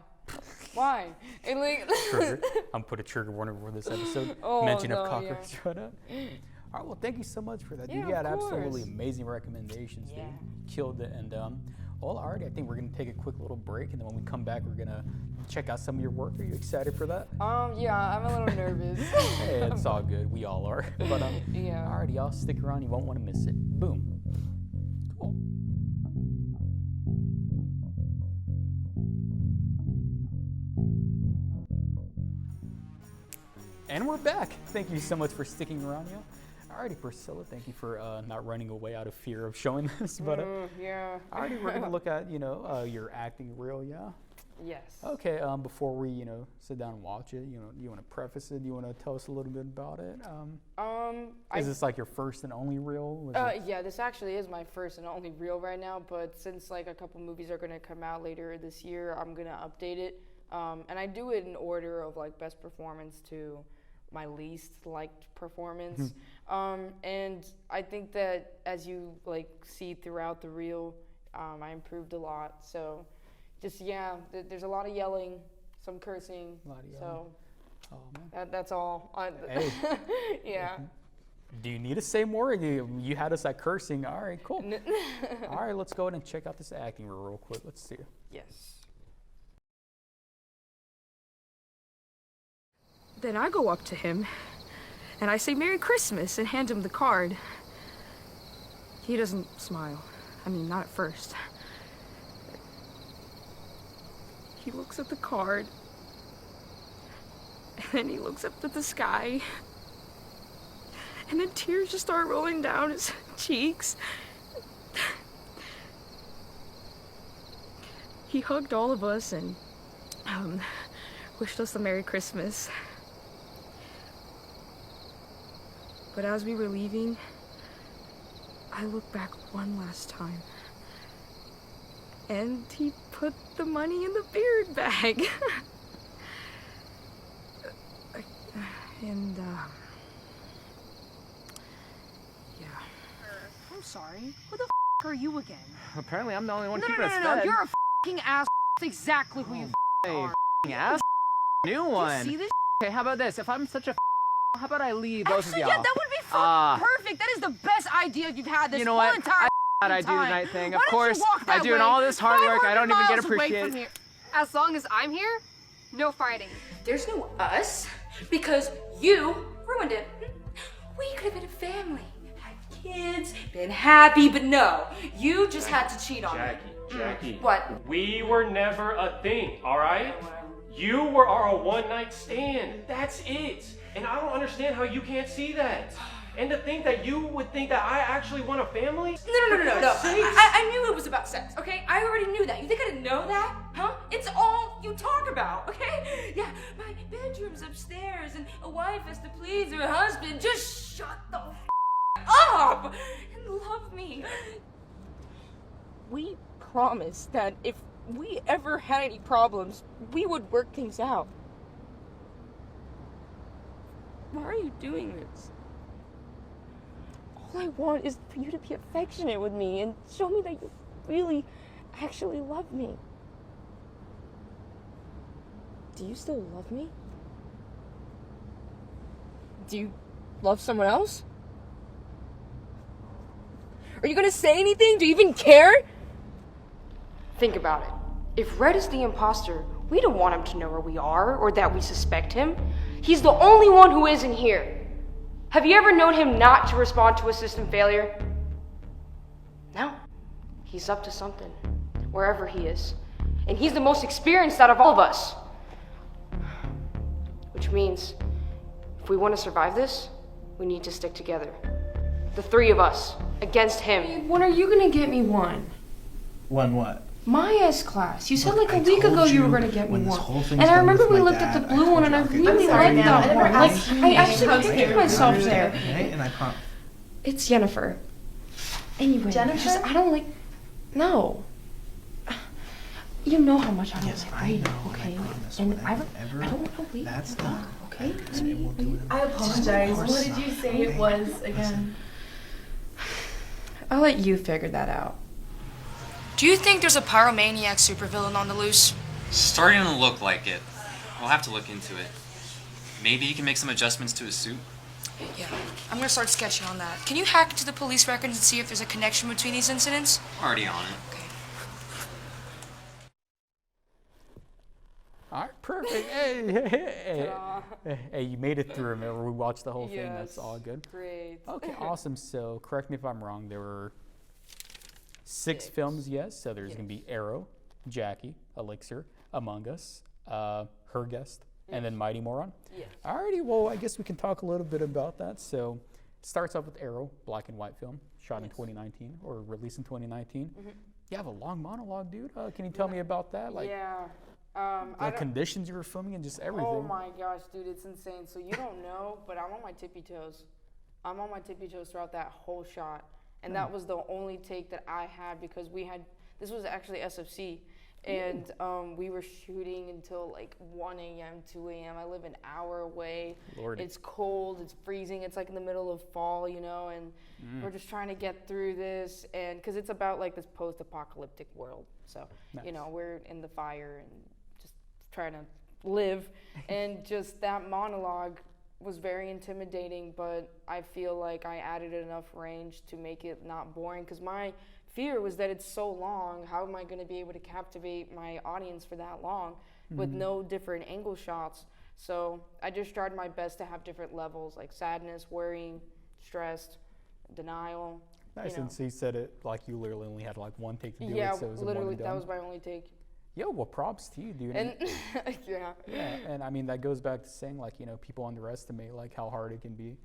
Why? And like Trigger. I'm put a trigger warning for this episode. Mention of cockroach. Yeah. All right. Well, thank you so much for that. Yeah, you had absolutely amazing recommendations, dude. Killed it. And alrighty, I think we're gonna take a quick little break, and then when we come back, we're gonna check out some of your work. Are you excited for that? Yeah, I'm a little nervous. Hey, it's all good. We all are. But yeah. Alrighty, y'all, stick around. You won't want to miss it. Boom. Cool. And we're back. Thank you so much for sticking around, y'all. Alrighty, Priscilla, thank you for not running away out of fear of showing this. But yeah. Alrighty, we're gonna look at your acting reel, yeah. Yes. Okay. Before we sit down and watch it, you want to preface it. Do you want to tell us a little bit about it? Is this like your first and only reel? Yeah, this actually is my first and only reel right now. But since like a couple movies are gonna come out later this year, I'm gonna update it. And I do it in order of like best performance to my least liked performance. And I think that as you like see throughout the reel, I improved a lot. So just, there's a lot of yelling, some cursing. A lot of yelling. So man. That's all. Hey. Yeah. Do you need to say more? You had us at cursing. All right, cool. All right, let's go ahead and check out this acting real quick. Let's see. Yes. Then I go up to him, and I say Merry Christmas and hand him the card. He doesn't smile. I mean, not at first. He looks at the card, and then he looks up at the sky, and then tears just start rolling down his cheeks. He hugged all of us and wished us a Merry Christmas. But as we were leaving, I looked back one last time. And he put the money in the beard bag. And, yeah. I'm sorry. Who the are you again? Apparently I'm the only one keeping No, us fed. you're a f***ing ass. That's exactly who you are. Hey, ass. New one. You see this? Okay, how about this? If I'm such a how about I leave both Actually, of y'all? yeah, that would be perfect. That is the best idea you've had this whole entire I do the time. night thing. Why Of don't you course, walk I that do way? all this hard work. I don't even get 500 miles away from appreciated. here. As long as I'm here, no fighting. There's no us, because you ruined it. We could have been a family, had kids, been happy, but no, you just had to cheat on me. Jackie. What? We were never a thing, all right? You were our one-night stand. That's it. And I don't understand how you can't see that. And to think that you would think that I actually want a family? No. I knew it was about sex, okay? I already knew that. You think I didn't know that? Huh? It's all you talk about, okay? Yeah, my bedroom's upstairs and a wife has to please her husband. Just shut the up and love me. We promised that if we ever had any problems, we would work things out. Why are you doing this? All I want is for you to be affectionate with me and show me that you really, actually love me. Do you still love me? Do you love someone else? Are you gonna say anything? Do you even care? Think about it. If Red is the imposter, we don't want him to know where we are or that we suspect him. He's the only one who isn't here. Have you ever known him not to respond to a system failure? No. He's up to something, wherever he is. And he's the most experienced out of all of us. Which means, if we want to survive this, we need to stick together. The three of us, against him. When are you gonna get me one? One what? My S class. You said Look, like a I week told ago you were you gonna get me when this one. whole thing's And I done remember with we my looked at dad, the blue one and I told you, really okay? liked that one. Like, I actually pictured myself there. Okay, and I promise. It's Jennifer. Anyway, Jennifer? just, I don't like. No. You know how much I don't Yes, like I reading, know, okay? and I promise And whenever I don't want to wait that's that long, done, okay? I won't do it. I apologize. What did you say it was again? I'll let you figure that out. Do you think there's a pyromaniac supervillain on the loose? Starting to look like it. We'll have to look into it. Maybe he can make some adjustments to his suit. Yeah, I'm gonna start sketching on that. Can you hack into the police records and see if there's a connection between these incidents? Already on it. Okay. All right, perfect. Hey, you made it through. Remember, we watched the whole thing. That's all good. Great. Okay, awesome. So, correct me if I'm wrong. There were six films, yes. So there's going to be Arrow, Jackie, Elixir, Among Us, Her Guest, and then Mighty Moron. Yes. Alrighty, well, I guess we can talk a little bit about that. So, it starts off with Arrow, black and white film, shot in 2019 or released in 2019. You have a long monologue, dude. Can you tell me about that? Like, Yeah. the conditions you were filming and just everything. Oh my gosh, dude, it's insane. So you don't know, but I'm on my tippy toes. I'm on my tippy toes throughout that whole shot. And that was the only take that I had because this was actually SFC. And we were shooting until like 1 a.m., 2 a.m. I live an hour away. Lord. It's cold, it's freezing. It's like in the middle of fall, you know, and we're just trying to get through this. And because it's about like this post-apocalyptic world. So, you know, we're in the fire and just trying to live. And just that monologue was very intimidating, but I feel like I added enough range to make it not boring because my fear was that it's so long. How am I going to be able to captivate my audience for that long with no different angle shots? So I just tried my best to have different levels like sadness, worrying, stressed, denial. Nice, you know. and so you said it like you literally only had like one take to do Yeah, it, so it was literally, a one and that done. was my only take. Yo, well, props to you, dude. And yeah. Yeah, and I mean that goes back to saying like, you know, people underestimate like how hard it can be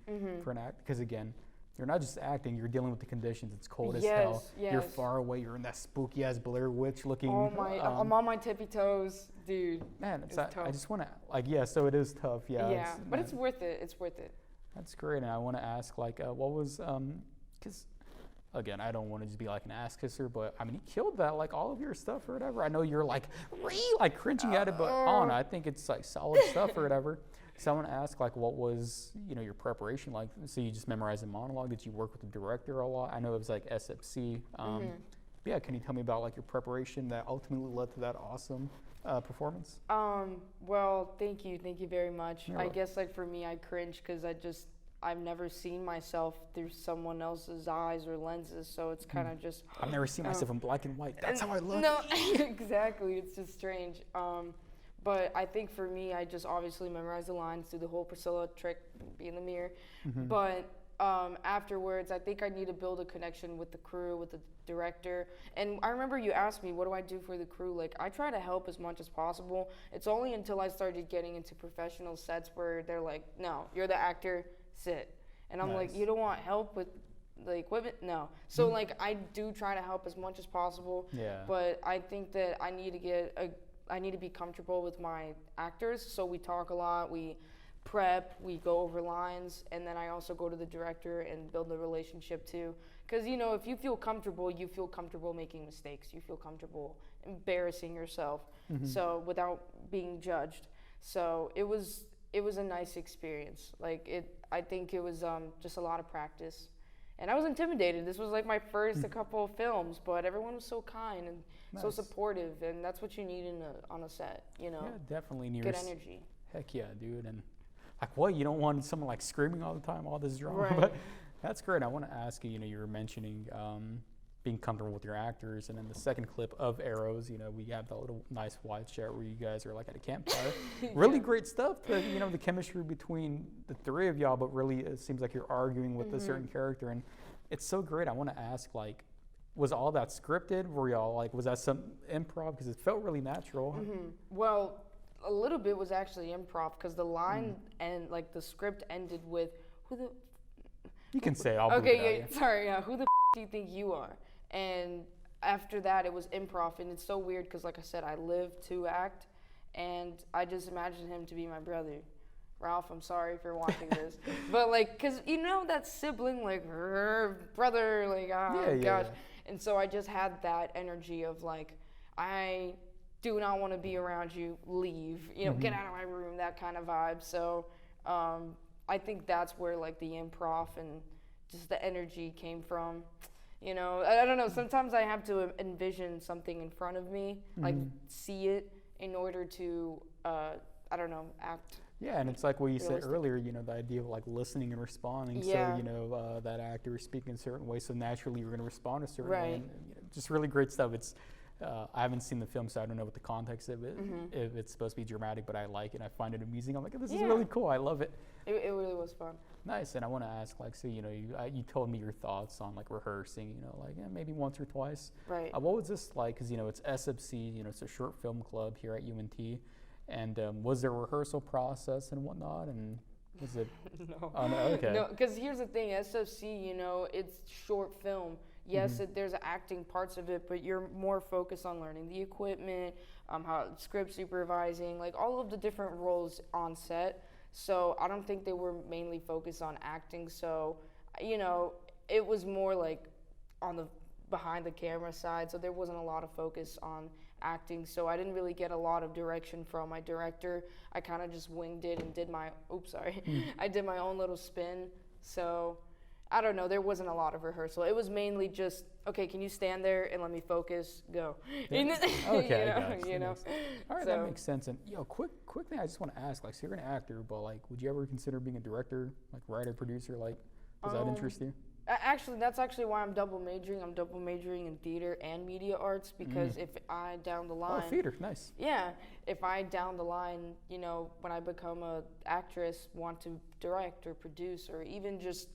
for an act because again, you're not just acting, you're dealing with the conditions. It's cold as hell. You're far away. You're in that spooky ass Blair Witch looking. Oh my! I'm on my tippy toes, dude. Man, it's tough. tough. I just want to like, yeah. So it is tough, yeah. Yeah, but it's worth it. It's worth it. That's great, and I want to ask like, what was because. Again, I don't want to just be like an ass kisser, but I mean, he killed that, like all of your stuff or whatever. I know you're like cringing at it, but I think it's like solid stuff or whatever. So I want to ask, like, what was, you know, your preparation like? So you just memorized the monologue? Did you work with the director a lot? I know it was like SFC. Yeah, can you tell me about like your preparation that ultimately led to that awesome performance? Well, thank you very much. You're I welcome. guess like for me, I cringe because I've never seen myself through someone else's eyes or lenses, so it's kind of just. I've never seen myself in black and white. That's how I look. No, exactly. It's just strange. But I think for me, I just obviously memorized the lines, do the whole Priscilla trick, be in the mirror. But afterwards, I think I need to build a connection with the crew, with the director. And I remember you asked me, what do I do for the crew? Like, I try to help as much as possible. It's only until I started getting into professional sets where they're like, no, you're the actor, sit. And I'm like, you don't want help with the equipment? No. So, like, I do try to help as much as possible. Yeah. But I think that I need to be comfortable with my actors. So we talk a lot. We prep, we go over lines, and then I also go to the director and build a relationship too. Because, you know, if you feel comfortable making mistakes. You feel comfortable embarrassing yourself, so without being judged. So it was a nice experience. Like, I think it was just a lot of practice. And I was intimidated. This was like my first couple of films, but everyone was so kind and so supportive, and that's what you need on a set, you know. Yeah, definitely. Good energy. Heck yeah, dude. And like, what? You don't want someone like screaming all the time, all this drama. Right. But that's great. I want to ask you, you know, you were mentioning being comfortable with your actors. And in the second clip of Arrows, you know, we have that little nice wide shot where you guys are like at a campfire. Really great stuff. You know, the chemistry between the three of y'all, but really it seems like you're arguing with a certain character. And it's so great. I want to ask, like, was all that scripted? Were y'all like, was that some improv? Because it felt really natural. Well, a little bit was actually improv because the line and like the script ended with who the. You can say. I'll who the do you think you are? And after that, it was improv, and it's so weird because, like I said, I live to act, and I just imagined him to be my brother. Ralph, I'm sorry if you're watching this, but like, cause you know that sibling, like brother, like gosh, and so I just had that energy of like, I do not want to be around you, leave, you know, get out of my room, that kind of vibe. So I think that's where like the improv and just the energy came from. You know, I don't know, sometimes I have to envision something in front of me, like see it in order to, I don't know, act. Yeah, and it's like what you realistic. said earlier, you know, the idea of like listening and responding. Yeah. So, you know, that actor is speaking a certain way, so naturally you're going to respond a certain way. Right. And, you know, just really great stuff. It's, I haven't seen the film, so I don't know what the context of it, if it's supposed to be dramatic, but I like it. I find it amusing. I'm like, this is really cool. I love it. It really was fun. Nice. And I want to ask, like, so, you know, you told me your thoughts on like rehearsing, you know, like maybe once or twice. Right. What was this like? Because, you know, it's SFC, you know, it's a short film club here at UNT. And was there a rehearsal process and whatnot? And was it? No. Oh, no, okay. No, because here's the thing, SFC, you know, it's short film. Yes, there's acting parts of it, but you're more focused on learning the equipment, how script supervising, like all of the different roles on set. So I don't think they were mainly focused on acting. So, you know, it was more like on the behind the camera side. So there wasn't a lot of focus on acting. So I didn't really get a lot of direction from my director. I kind of just winged it and did my, I did my own little spin. So I don't know, there wasn't a lot of rehearsal. It was mainly just, okay, can you stand there and let me focus? Go. Yeah. Okay, you know. All right, that makes sense. And quick thing, I just want to ask, like, so you're an actor, but like, would you ever consider being a director, like writer, producer? Like, does that interest you? Actually, that's actually why I'm double majoring. I'm double majoring in theater and media arts because if I down the line. Oh, theater, nice. Yeah, if I down the line, you know, when I become a actress, want to direct or produce or even just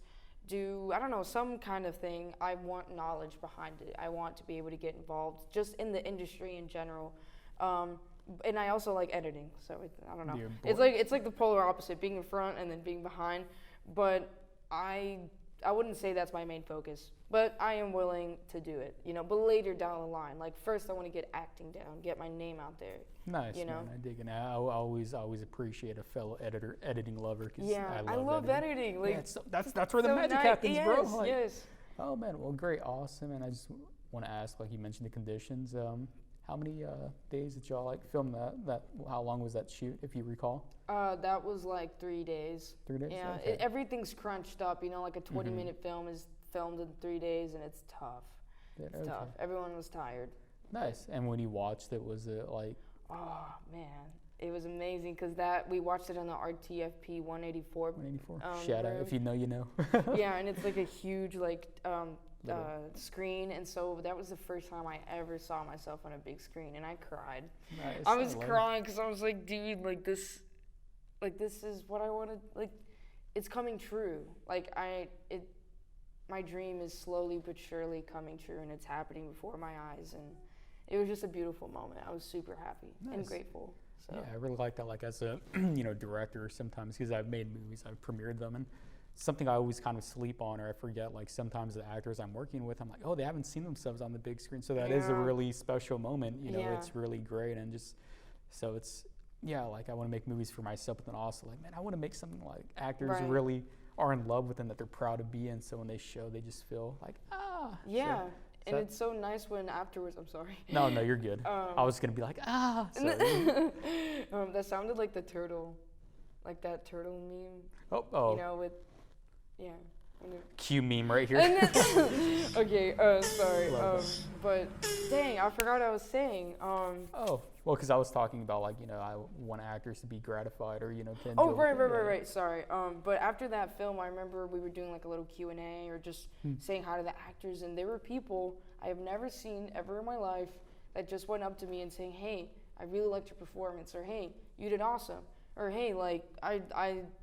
do, I don't know, some kind of thing, I want knowledge behind it. I want to be able to get involved just in the industry in general. And I also like editing, so I don't know. It's like the polar opposite, being in front and then being behind. But I wouldn't say that's my main focus, but I am willing to do it, you know, but later down the line. Like, first I want to get acting down, get my name out there. Nice, you know? man, I dig it. I always appreciate a fellow editing lover. Cause yeah, I love editing. Like, yeah, that's where the magic happens, bro. Like, yes. Oh, man, well, great, awesome. And I just want to ask, like you mentioned the conditions, how many days did y'all like film that? How long was that shoot, if you recall? That was like 3 days. 3 days? Yeah, Okay. everything's crunched up. You know, like a 20-minute film is filmed in 3 days, and it's tough. It's tough. Everyone was tired. Nice. And when you watched it, was it like? Oh man, it was amazing because we watched it on the RTFP 184. 184. Shout out if you know, you know. Yeah, and it's like a huge like screen, and so that was the first time I ever saw myself on a big screen, and I cried. Nice. I was crying because I was like, dude, like this is what I wanted. Like, it's coming true. Like my dream is slowly but surely coming true, and it's happening before my eyes, and it was just a beautiful moment. I was super happy and grateful. So. Yeah, I really like that. Like as a director, sometimes because I've made movies, I've premiered them, and something I always kind of sleep on or I forget. Like sometimes the actors I'm working with, I'm like, oh, they haven't seen themselves on the big screen, so that is a really special moment. It's really great, and just so it's like I want to make movies for myself, but then also like, man, I want to make something like actors really are in love with and that they're proud to be in. So when they show, they just feel like yeah. And it's so nice when afterwards, I'm sorry. No, you're good. I was going to be like, that sounded like the turtle, like that turtle meme. Oh. You know, with, Cue meme right here. Okay, sorry. But dang, I forgot what I was saying. Well, because I was talking about like, I want actors to be gratified or, to enjoy. Oh, right. Sorry. But after that film, I remember we were doing like a little Q&A or just saying hi to the actors, and there were people I have never seen ever in my life that just went up to me and saying, hey, I really liked your performance, or hey, you did awesome, or hey, like I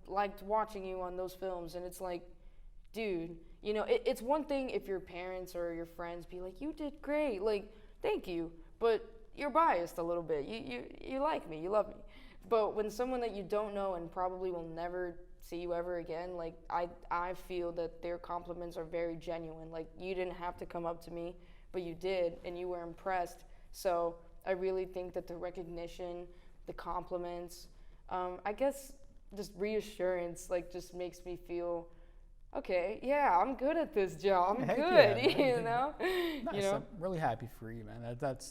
liked watching you on those films. And it's like, dude, it's one thing if your parents or your friends be like, you did great, like, thank you, but you're biased a little bit. You like me, you love me. But when someone that you don't know and probably will never see you ever again, like, I feel that their compliments are very genuine. Like, you didn't have to come up to me, but you did, and you were impressed. So I really think that the recognition, the compliments, I guess just reassurance, like, just makes me feel, okay, yeah, I'm good at this job. I'm good, Nice. I'm really happy for you, man. That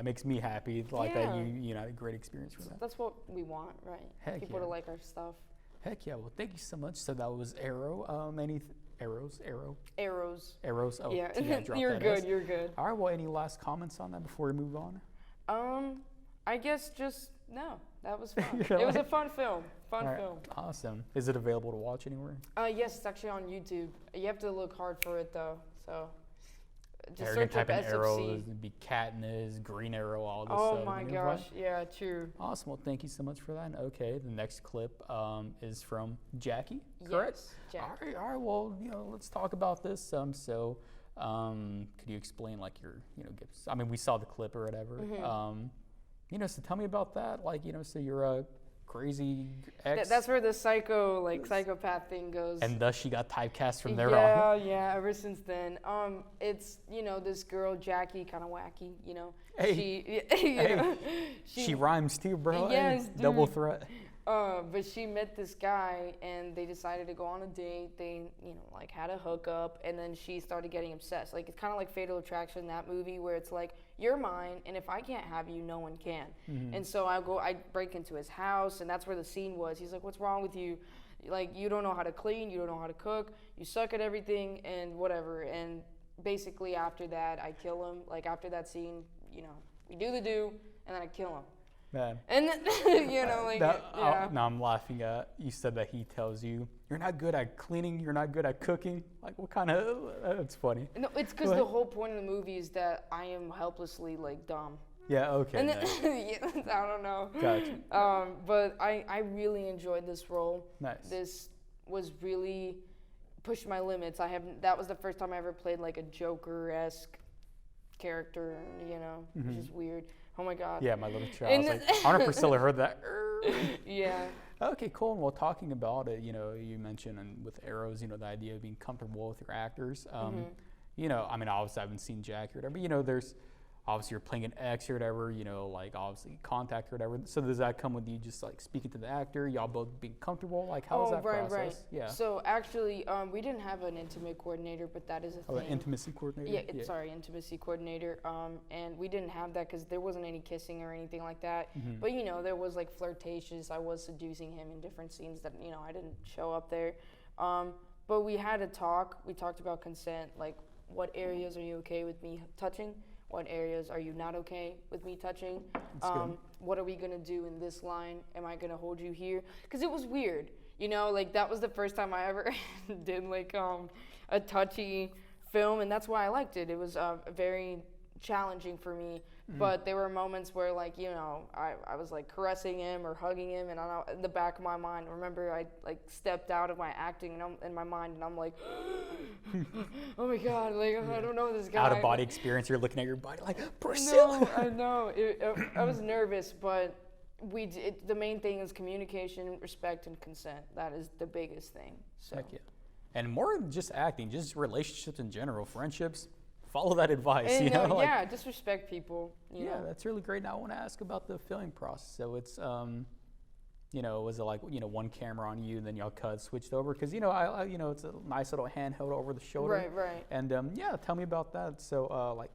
makes me happy. Like that you had a great experience with that. That's what we want, right? People to like our stuff. Heck yeah. Well, thank you so much. So that was Arrow. Arrows. Oh, yeah. You're good. You're good. All right. Well, any last comments on that before we move on? I guess just no. That was fun. It was a fun film. Film. Awesome. Is it available to watch anywhere? Yes, it's actually on YouTube. You have to look hard for it though. So just You're search up type in Arrows, SFC. it'd be Katniss, Green Arrow, all this Oh stuff. my gosh, yeah, true. Awesome. Well, thank you so much for that. And okay, the next clip is from Jackie, correct? Yes, Jackie. All right. Well, let's talk about this. So, could you explain like your, gifts? I mean, we saw the clip or whatever. So tell me about that. Like, so you're a crazy ex. That's where the psychopath thing goes. And thus she got typecast from there on. Yeah, ever since then. It's, this girl, Jackie, kind of wacky, Hey. She rhymes too, bro. Yes, dude. Double threat. But she met this guy, and they decided to go on a date. They, had a hookup, and then she started getting obsessed. Like, it's kind of like Fatal Attraction, that movie, where it's like, you're mine, and if I can't have you, no one can. And so I break into his house, and that's where the scene was. He's like, what's wrong with you? Like, you don't know how to clean, you don't know how to cook, you suck at everything, and whatever. And basically after that, I kill him. Like, after that scene, we do the do, and then I kill him. Man. And then, Now I'm laughing at, you said that he tells you, you're not good at cleaning, you're not good at cooking. Like, what kind of, that's funny. No, it's because the whole point of the movie is that I am helplessly, dumb. Yeah, okay. And then, I don't know. Gotcha. But I really enjoyed this role. Nice. This was really pushed my limits. That was the first time I ever played like a Joker-esque character, which is weird. Oh my God. Yeah, my little child. I was like, I wonder if Priscilla heard that. Yeah. Okay, cool. And well, talking about it, you mentioned and with Arrows, the idea of being comfortable with your actors. I mean, obviously I haven't seen Jackie or whatever, but there's obviously you're playing an ex or whatever, like obviously contact or whatever. So does that come with you just like speaking to the actor, y'all both being comfortable? Like how is that process? Right. Yeah. So actually, we didn't have an intimate coordinator, but that is a thing. Oh, an intimacy coordinator? Sorry, intimacy coordinator. And we didn't have that because there wasn't any kissing or anything like that. But there was like flirtatious. I was seducing him in different scenes that I didn't show up there. But we had a talk. We talked about consent, like what areas are you okay with me touching? What areas are you not okay with me touching? What are we gonna do in this line? Am I gonna hold you here? Because it was weird, that was the first time I ever did a touchy film, and that's why I liked it. It was very challenging for me But there were moments where, like, you know, I was like caressing him or hugging him, and in the back of my mind, remember I like stepped out of my acting and I'm in my mind, and I'm like, oh my God, like I don't know this guy. Out of body experience, you're looking at your body like, Priscilla. No, I know. I was nervous, but the main thing is communication, respect, and consent. That is the biggest thing. So. Heck yeah. And more than just acting, just relationships in general, friendships. Follow that advice, And, you know? Like, yeah, just respect people. You yeah, know? that's really great. Now I want to ask about the filming process. So it's, you know, was it like, you know, one camera on you, and then y'all switched over? Because, you know, I you know, it's a nice little handheld over the shoulder. Right. And yeah, tell me about that. So like,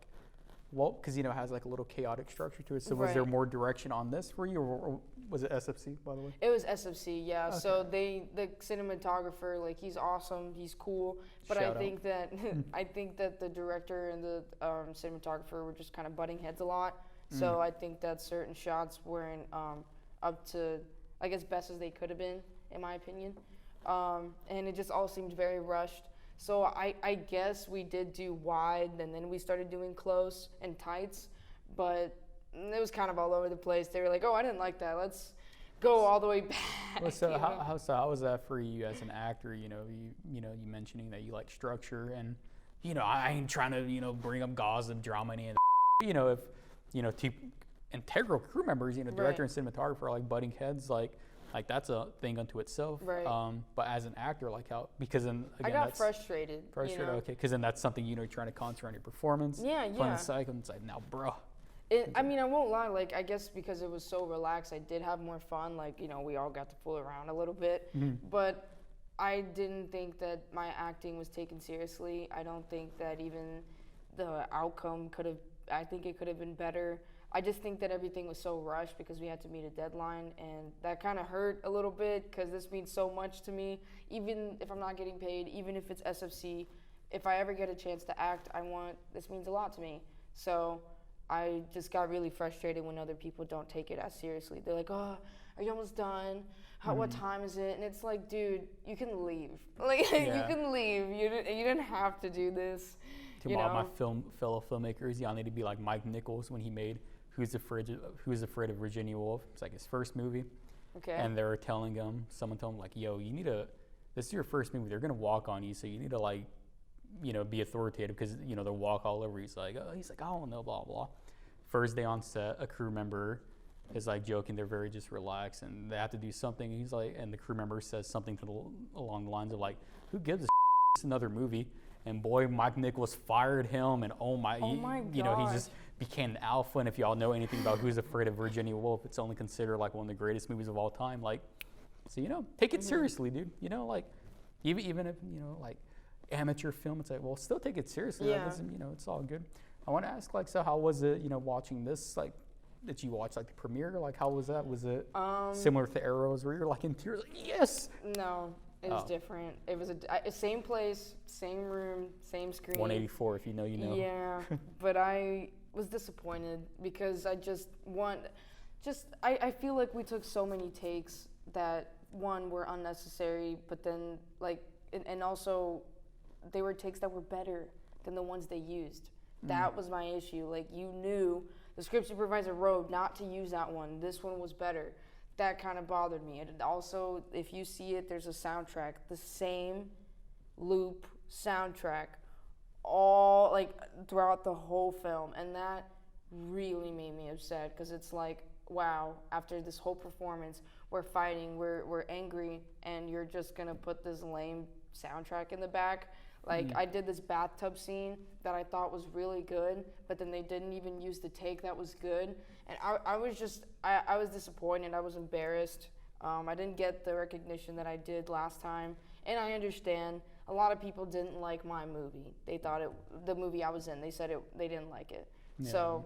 well, because, you know, it has like a little chaotic structure to it. So was there more direction on this for you, or was it SFC, by the way? It was SFC, yeah. Okay. So the cinematographer, like, he's awesome, he's cool. But Shout I think that I think that the director and the cinematographer were just kind of butting heads a lot. So I think that certain shots weren't up to, I guess, best as they could have been, in my opinion. And it just all seemed very rushed. So I guess we did do wide, and then we started doing close and tights, but it was kind of all over the place. They were like, oh, I didn't like that. Let's go all the way back. Well, so you how know? was that for you as an actor? You know, you mentioning that you like structure, and, you know, I ain't trying to, you know, bring up gossip, drama, and you know, if, you know, two integral crew members, you know, director and cinematographer are like butting heads, like that's a thing unto itself. Right. But as an actor, like how, because then again, I got frustrated. You know? Okay, because then that's something, you know, you're trying to concentrate on your performance. Yeah. Playing the cycle, and it's like, now, bro. I mean, I won't lie. Like, I guess because it was so relaxed, I did have more fun. Like, you know, we all got to fool around a little bit. But I didn't think that my acting was taken seriously. I don't think that even the outcome could have. I think it could have been better. I just think that everything was so rushed because we had to meet a deadline, and that kind of hurt a little bit because this means so much to me. Even if I'm not getting paid, even if it's SFC, if I ever get a chance to act, this means a lot to me. So I just got really frustrated when other people don't take it as seriously. They're like, oh, are you almost done? What time is it? And it's like, dude, you can leave. Like, you can leave. You didn't have to do this. To my fellow filmmakers, y'all need to be like Mike Nichols when he made Who's Afraid of Virginia Woolf. It's like his first movie. Okay. And they were telling him, someone told him like, yo, this is your first movie. They're gonna walk on you, so you need to, like, you know, be authoritative, because, you know, they'll walk all over you. He's like, I don't know, blah blah. First day on set, a crew member is like joking. They're very just relaxed, and they have to do something. He's like, and the crew member says something along the lines of like, "Who gives a it's another movie?" And boy, Mike Nichols fired him, and oh my you know, he just became the alpha. And if y'all know anything about Who's Afraid of Virginia Woolf, it's only considered like one of the greatest movies of all time. Like, so, you know, take it seriously, dude. You know, like, even if, you know, like, amateur film, it's like, well, still take it seriously. Yeah. Like, you know, it's all good. I want to ask, like, so how was it, you know, watching this, like, did you watch like the premiere? Like, how was that? Was it similar to Arrows, where you're like in tears, like, yes? No, it was different. It was a same place, same room, same screen. 184, if you know, you know. Yeah, but I was disappointed because I I feel like we took so many takes that, one, were unnecessary, but then, like, and also they were takes that were better than the ones they used. That was my issue. Like, you knew, the script supervisor wrote not to use that one. This one was better. That kind of bothered me. And also, if you see it, there's a soundtrack, the same loop soundtrack, all, like, throughout the whole film. And that really made me upset, because it's like, wow, after this whole performance, we're fighting, we're angry, and you're just gonna put this lame soundtrack in the back. Like, I did this bathtub scene that I thought was really good, but then they didn't even use the take that was good. And I was disappointed. I was embarrassed. I didn't get the recognition that I did last time. And I understand a lot of people didn't like my movie. They thought the movie I was in, they said they didn't like it. Yeah. So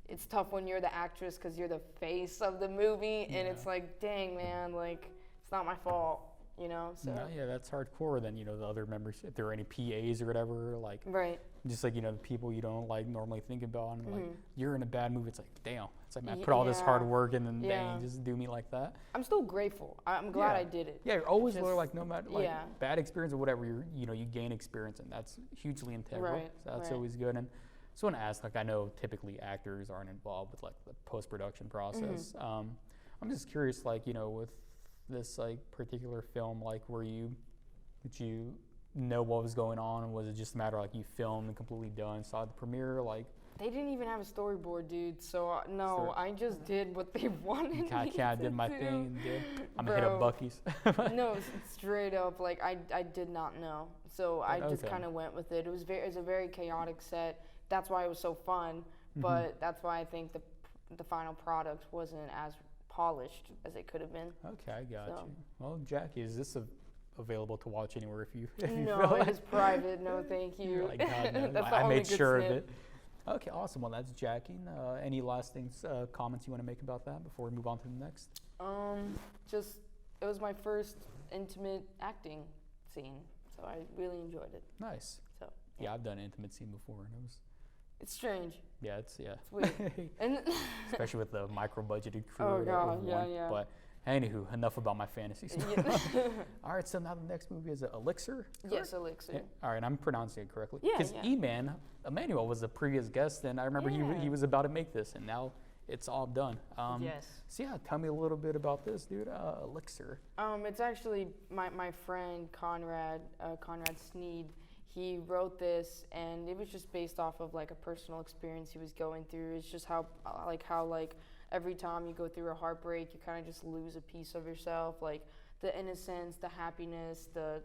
it's tough when you're the actress, because you're the face of the movie, and it's like, dang, man, like, it's not my fault. You know, so. No, yeah, that's hardcore. Then, you know, the other members, if there are any PAs or whatever, like, right, just like, you know, the people you don't like normally think about, and like, you're in a bad movie, it's like, damn, it's like, man, I put all this hard work in, and dang, just do me like that. I'm still grateful. I'm glad I did it. Yeah, you're always like, no matter like bad experience or whatever, you gain experience, and that's hugely integral. Right, so that's always good. And So I want to ask, like, I know typically actors aren't involved with like the post-production process. I'm just curious, like, you know, with this like particular film, like, did you know what was going on, and was it just a matter of, like, you filmed and completely done, saw the premiere, like? They didn't even have a storyboard, dude. So no, I just did what they wanted me I to did my do. thing and did. I'm gonna hit up Bucky's. No, straight up, like I did not know. So I just kind of went with it. It was a very chaotic set. That's why it was so fun. But that's why I think the final product wasn't as polished as it could have been. Okay, I got you. Well, Jackie, is this available to watch anywhere if you No, feel it like is private. No, thank you. You're like, God, no. That's I the made only good sure of snip. it. Okay, awesome. Well, that's Jackie. Any last things, comments you want to make about that before we move on to the next? Just it was my first intimate acting scene, so I really enjoyed it. Nice. So Yeah, I've done an intimate scene before, and it was. it's strange. Yeah, it's weird. And especially with the micro-budgeted crew. Oh, or whatever God, we yeah, want. yeah. But anywho, enough about my fantasy stuff. All right, so now the next movie is Elixir. Yes, Elixir. Yeah, all right, I'm pronouncing it correctly. Yeah, Because yeah. Emmanuel was a previous guest, and I remember he was about to make this, and now it's all done. Yes. So yeah, tell me a little bit about this, dude. Elixir. It's actually my friend Conrad Sneed. He wrote this, and it was just based off of like a personal experience he was going through. It's just how every time you go through a heartbreak, you kind of just lose a piece of yourself, like the innocence, the happiness, the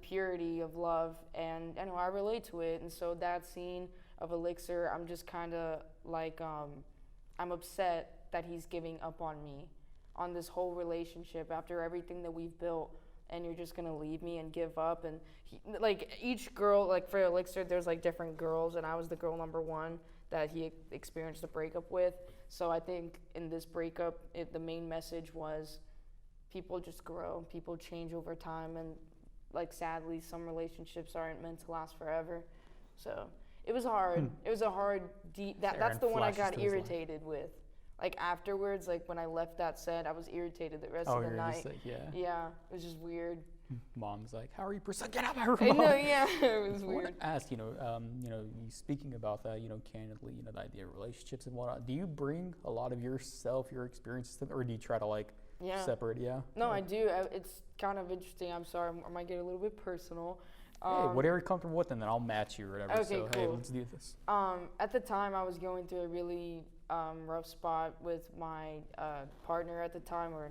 purity of love, and anyway, I relate to it. And so that scene of Elixir, I'm just kind of like, I'm upset that he's giving up on me, on this whole relationship after everything that we've built, and you're just gonna leave me and give up. And like each girl, like for Elixir, there's like different girls, and I was the girl number one that he experienced a breakup with. So I think in this breakup, the main message was people just grow, people change over time, and like sadly, some relationships aren't meant to last forever. So it was hard. It was a hard, deep. That's the one I got irritated with. Like afterwards, like when I left that set, I was irritated the rest of the night. Just like, yeah. Yeah, it was just weird. Mom's like, "How are you, Priscilla? Get out of my room!" No, yeah, it was I weird. want to ask, you speaking about that, candidly, the idea of relationships and whatnot. Do you bring a lot of yourself, your experiences, or do you try to like separate? Yeah. No, I do. It's kind of interesting. I'm sorry, I might get a little bit personal. Hey, whatever you're comfortable with, and then I'll match you or whatever. Okay, so cool. Hey, let's do this. At the time, I was going through a really rough spot with my partner at the time. We're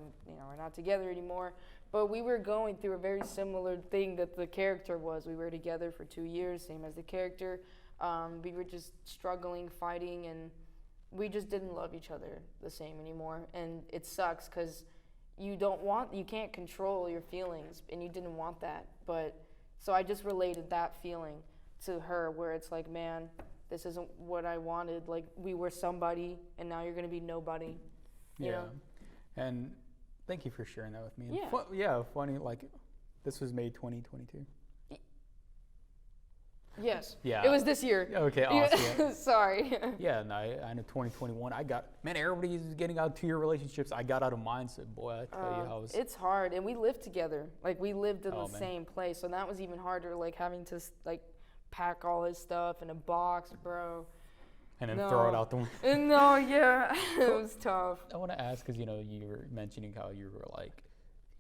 not together anymore, but we were going through a very similar thing that the character was. We were together for 2 years, same as the character. We were just struggling, fighting, and we just didn't love each other the same anymore. And it sucks because you can't control your feelings, and you didn't want that. But so I just related that feeling to her, where it's like, man, this isn't what I wanted. Like, we were somebody, and now you're going to be nobody. You know? And thank you for sharing that with me. Yeah. Funny, like, this was made 2022. Yes. Yeah. It was this year. Okay, awesome. Yeah. Sorry. Yeah, no, I know 2021. Everybody's getting out of 2-year relationships. I got out of mine, so boy, I tell you how it was. It's hard, and we lived together. Like, we lived in the man. same place, so that was even harder, like, having to, like, pack all his stuff in a box, bro. And then throw it out the window. No, yeah. It was tough. I want to ask, because, you were mentioning how you were, like,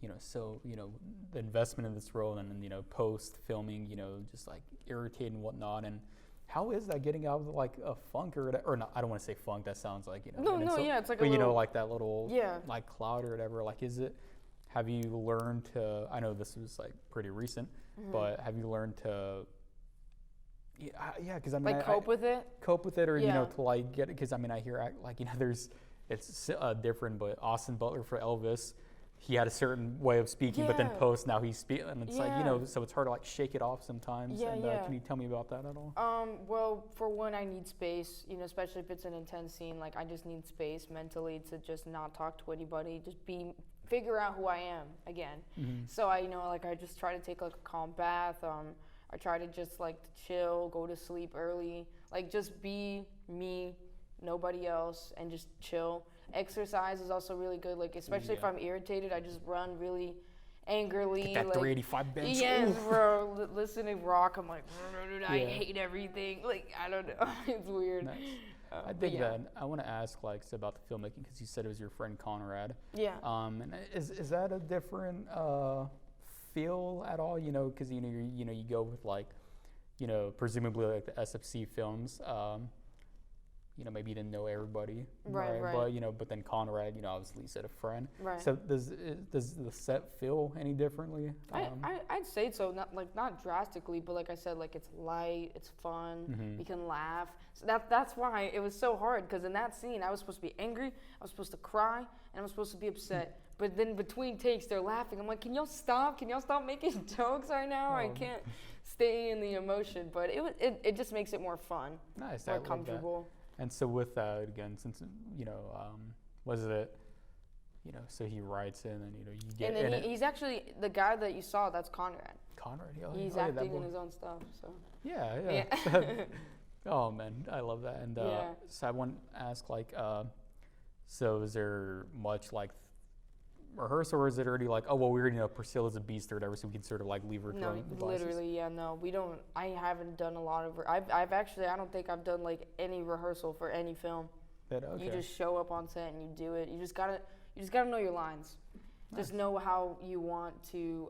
the investment in this role and, post-filming, just, like, irritating and whatnot. And how is that getting out of, like, a funk or not? I don't want to say funk. That sounds like, No, it's like but, a little, like that little, yeah, like, cloud or whatever. Like, have you learned to, I know this was, like, pretty recent, but have you learned to, because I mean, like, cope with it? Cope with it, or, to, like, get it, because, I mean, I hear, like, it's different, but Austin Butler for Elvis, he had a certain way of speaking, but then post now he's speaking, and it's like, so it's hard to, like, shake it off sometimes. Yeah, and yeah. Can you tell me about that at all? Well, for one, I need space, especially if it's an intense scene. Like, I just need space mentally to just not talk to anybody, just figure out who I am again. So I just try to take, like, a calm bath. I try to just, like, chill, go to sleep early, like, just be me, nobody else, and just chill. Exercise is also really good, like, especially if I'm irritated, I just run really, angrily. Get that like, 385 bench. Yes, Oof. bro. Listening rock, I'm like, I Yeah. hate everything. Like, I don't know. It's weird. Nice. I But dig yeah. that. I want to ask like so about the filmmaking because you said it was your friend Conrad. Yeah. And is that a different feel at all? You know, because you go with like, presumably like the SFC films. Maybe you didn't know everybody, Right. But then Conrad, obviously you said a friend. Right. So does the set feel any differently? I'd say so, not drastically, but like I said, like it's light, it's fun, Mhm. you can laugh. So that's why it was so hard, because in that scene I was supposed to be angry, I was supposed to cry, and I was supposed to be upset. But then between takes they're laughing. I'm like, can y'all stop? Can y'all stop making jokes right now? I can't stay in the emotion. But it just makes it more fun, Nice, more I love that. comfortable. And so with that again, since was it, so he writes in and you get And then he's actually the guy that you saw. That's Conrad. Conrad, yeah, He's that acting in boy. his own stuff. So Yeah. Oh man, I love that. And Yeah. so I want to ask like, so is there much like rehearsal, or is it already like, oh well, we already know Priscilla's a beast or whatever, so we can sort of like leave her to her No, own devices? literally, yeah, no, we don't. I haven't done a lot of. I've actually, I don't think I've done like any rehearsal for any film. Okay. You just show up on set and you do it. You just gotta know your lines. Just know how you want to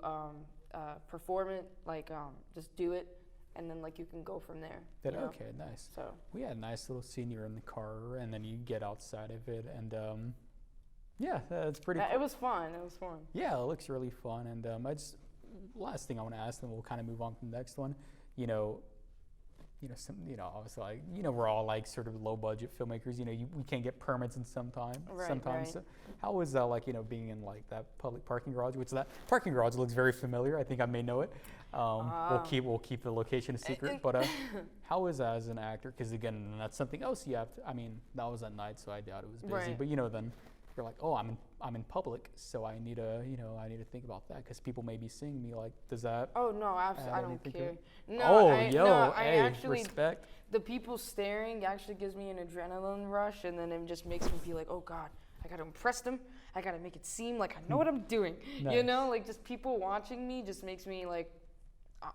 perform it. Like, just do it, and then like you can go from there. Okay, nice. So we had a nice little scene. You're in the car, and then you get outside of it, and yeah, it's pretty. It was fun. It was fun. Yeah, it looks really fun. And last thing I want to ask, and we'll kind of move on to the next one. Obviously, like, we're all like sort of low budget filmmakers. We can't get permits in sometimes. Right. So how was that like, being in like that public parking garage? Which that parking garage looks very familiar. I think I may know it. We'll keep the location a secret. But how is that as an actor? Because again, that's something else you have to. I mean, that was at night, so I doubt it was busy. Right. But then you're like, oh, I'm in public, so I need to think about that because people may be seeing me. Like, does that? Oh no, absolutely, I don't anything to care. it? No, Hey, actually, respect. the people staring actually gives me an adrenaline rush, and then it just makes me feel like, oh God, I gotta impress them. I gotta make it seem like I know what I'm doing. Nice. Like just people watching me just makes me like,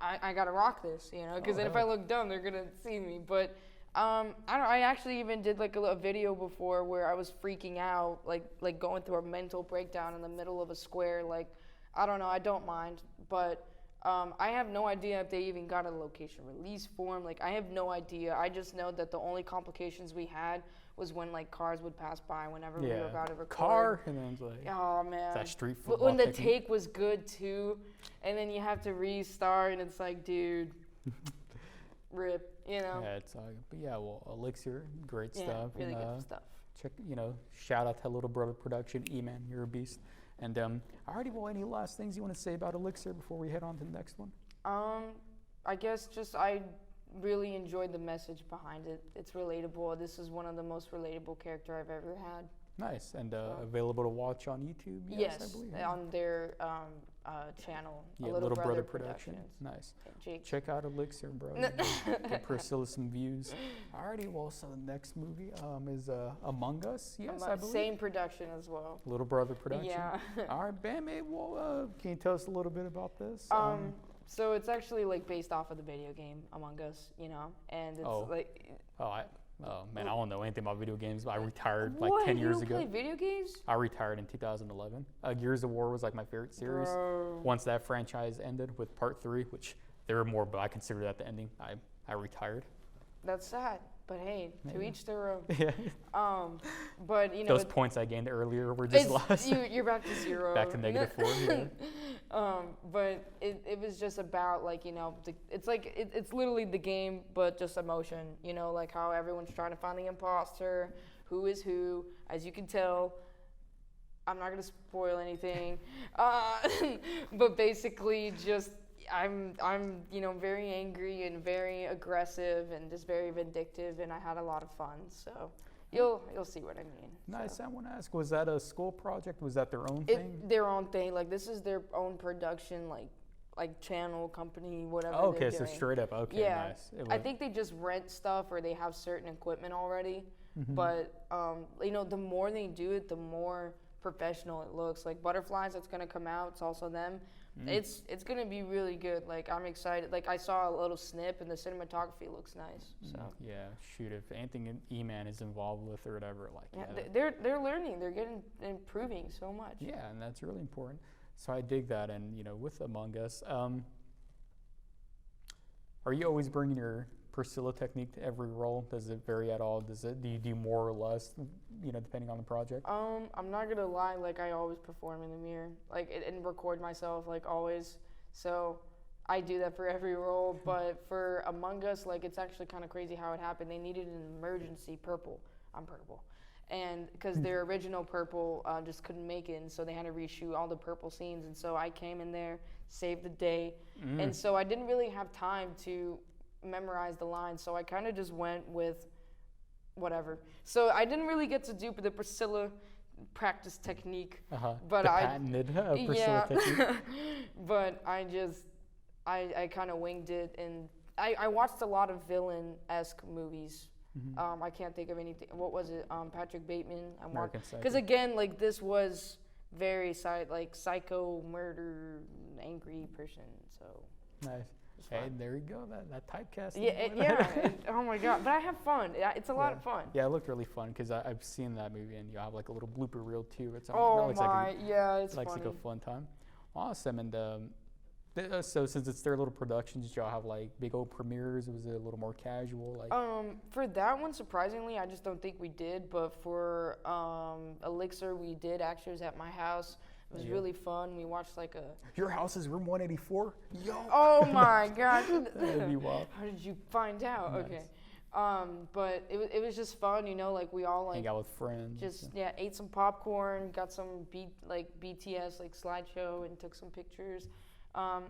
I gotta rock this. Because then if I look dumb, they're gonna see me. But I actually even did like a video before where I was freaking out, like going through a mental breakdown in the middle of a square. Like, I don't know, I don't mind, but I have no idea if they even got a location release form. Like, I have no idea. I just know that the only complications we had was when like cars would pass by whenever we were about to record. Car, and then it's like, oh man, that street but football when the technique. take was good too, and then you have to restart, and it's like, dude, rip, Yeah, it's but yeah, well, Elixir, great stuff. Really and, good stuff. Check, shout out to Little Brother Production, E-Man, you're a beast. And alrighty, well, any last things you want to say about Elixir before we head on to the next one? I guess just I really enjoyed the message behind it. It's relatable. This is one of the most relatable character I've ever had. Nice, and available to watch on YouTube. Yes, I believe. on their channel. Yeah, Little Brother Productions. Nice. Jake. Check out Elixir, bro. Get Priscilla some views. Alrighty, well, so the next movie is Among Us. Yes, I believe. Same production as well. Little Brother Production. Yeah. All right, bam, hey, well, can you tell us a little bit about this? So it's actually like based off of the video game Among Us, and it's like. Oh man, I don't know anything about video games. I retired like what? 10 years you ago. Play video games? I retired in 2011. Gears of War was like my favorite series. Bro. Once that franchise ended with Part 3, which there were more, but I consider that the ending. I retired. That's sad, but hey, to each their own. Yeah. But those points I gained earlier were just lost. You're back to zero. Back to -4. Yeah. But it was just about like it's literally the game, but just emotion. Like how everyone's trying to find the imposter, who is who. As you can tell, I'm not gonna spoil anything, but basically just. I'm very angry and very aggressive and just very vindictive, and I had a lot of fun. So you'll see what I mean. Nice. So. I want to ask, was that a school project? Was that their own thing? Their own thing. Like this is their own production, like channel company, whatever. Oh, okay, they're so doing. straight up. Okay, yeah. Nice. I think they just rent stuff or they have certain equipment already. Mm-hmm. But the more they do it, the more professional it looks. Like Butterflies, that's gonna come out. It's also them. It's gonna be really good. Like I'm excited. Like I saw a little snip, and the cinematography looks nice. So Yeah, shoot, if anything E-Man is involved with or whatever, like they're learning. They're improving so much. yeah, and that's really important. So I dig that, and with Among Us, are you always bringing your Priscilla technique to every role? Does it vary at all? Do you do more or less, depending on the project? I'm not gonna lie, like I always perform in the mirror, like and record myself, like always. So I do that for every role, but for Among Us, like it's actually kind of crazy how it happened. They needed an emergency purple. I'm purple. And because their original purple just couldn't make it, and so they had to reshoot all the purple scenes. And so I came in there, saved the day, and so I didn't really have time to memorize the lines. So I kind of just went with whatever. So I didn't really get to do the Priscilla practice technique, but the patented Priscilla technique. But I kind of winged it, and I watched a lot of villain-esque movies. I can't think of anything. What was it? Patrick Bateman. American Psycho. Because again, like this was very psycho murder, angry person. So Nice. Hey, there you go. That typecasting. Yeah. Oh my god! But I have fun. It's a lot of fun. Yeah, it looked really fun because I've seen that movie, and you have like a little blooper reel too. It's Oh it's my! Yeah, it's like funny. a fun time. Awesome. And so since it's their little productions, did y'all have like big old premieres? Was it a little more casual? Like for that one, surprisingly, I just don't think we did. But for Elixir, we did. Actually, it was at my house. It was really fun. We watched like a. Your house is room 184. Yo. Oh my gosh! That'd be wild. How did you find out? Nice. Okay. But it was just fun, like we all like hang out with friends. Just ate some popcorn, got some BTS like slideshow, and took some pictures.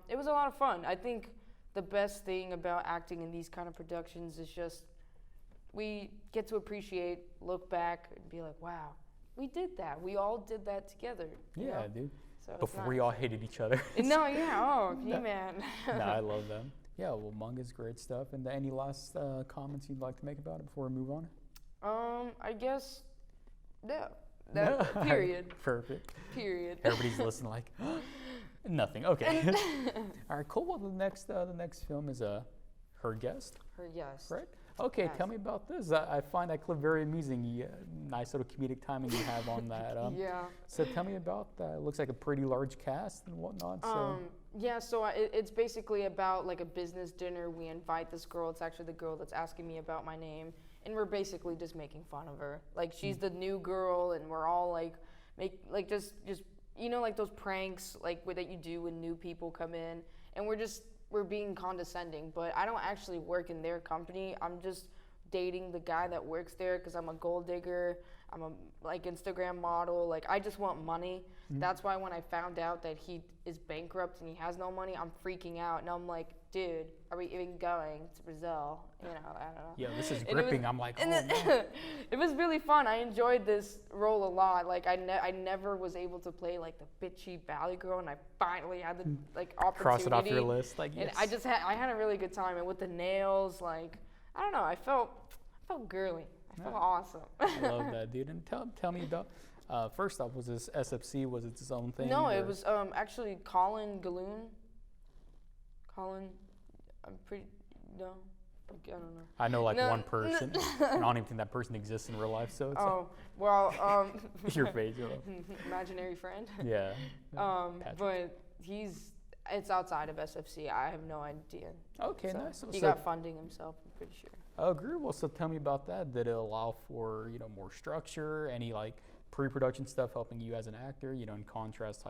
It was a lot of fun. I think the best thing about acting in these kind of productions is just we get to appreciate, look back, and be like, wow, we did that. We all did that together. Yeah, dude. So before we all hated each other. No, yeah. Oh, man. No, I love them. Yeah, well, manga's great stuff. And any last comments you'd like to make about it before we move on? I guess, no. Period. Perfect. Period. Everybody's listening like, nothing. Okay. All right, cool. Well, the next film is Her Guest. Her Guest. Right? Okay, Yes. tell me about this. I find that clip very amusing. Nice little comedic timing you have on that. Yeah. So tell me about that. It looks like a pretty large cast and whatnot. So it's basically about like a business dinner. We invite this girl. It's actually the girl that's asking me about my name, and we're basically just making fun of her. Like she's the new girl, and we're all like just like those pranks that you do when new people come in, and we're being condescending. But I don't actually work in their company. I'm just dating the guy that works there because I'm a gold digger. I'm a Instagram model. Like I just want money. That's why when I found out that he is bankrupt and he has no money, I'm freaking out. And I'm like, dude, are we even going to Brazil? I don't know. Yeah, this is gripping. I'm like, oh man. It was really fun. I enjoyed this role a lot. Like I never was able to play like the bitchy valley girl, and I finally had the opportunity. Cross it off your list. Like yes. And I had a really good time. And with the nails, I don't know. I felt girly. I felt awesome. I love that, dude. And tell me about. First off, was this SFC? Was it its own thing? No, it was actually Colin Galloon. Colin, I don't know. I know one person. I don't even think that person exists in real life. So it's your face. Imaginary friend. Yeah. But it's outside of SFC. I have no idea. Okay, nice. He got funding himself, I'm pretty sure. Oh, great. Well, so tell me about that. Did it allow for more structure? Any pre-production stuff helping you as an actor? In contrast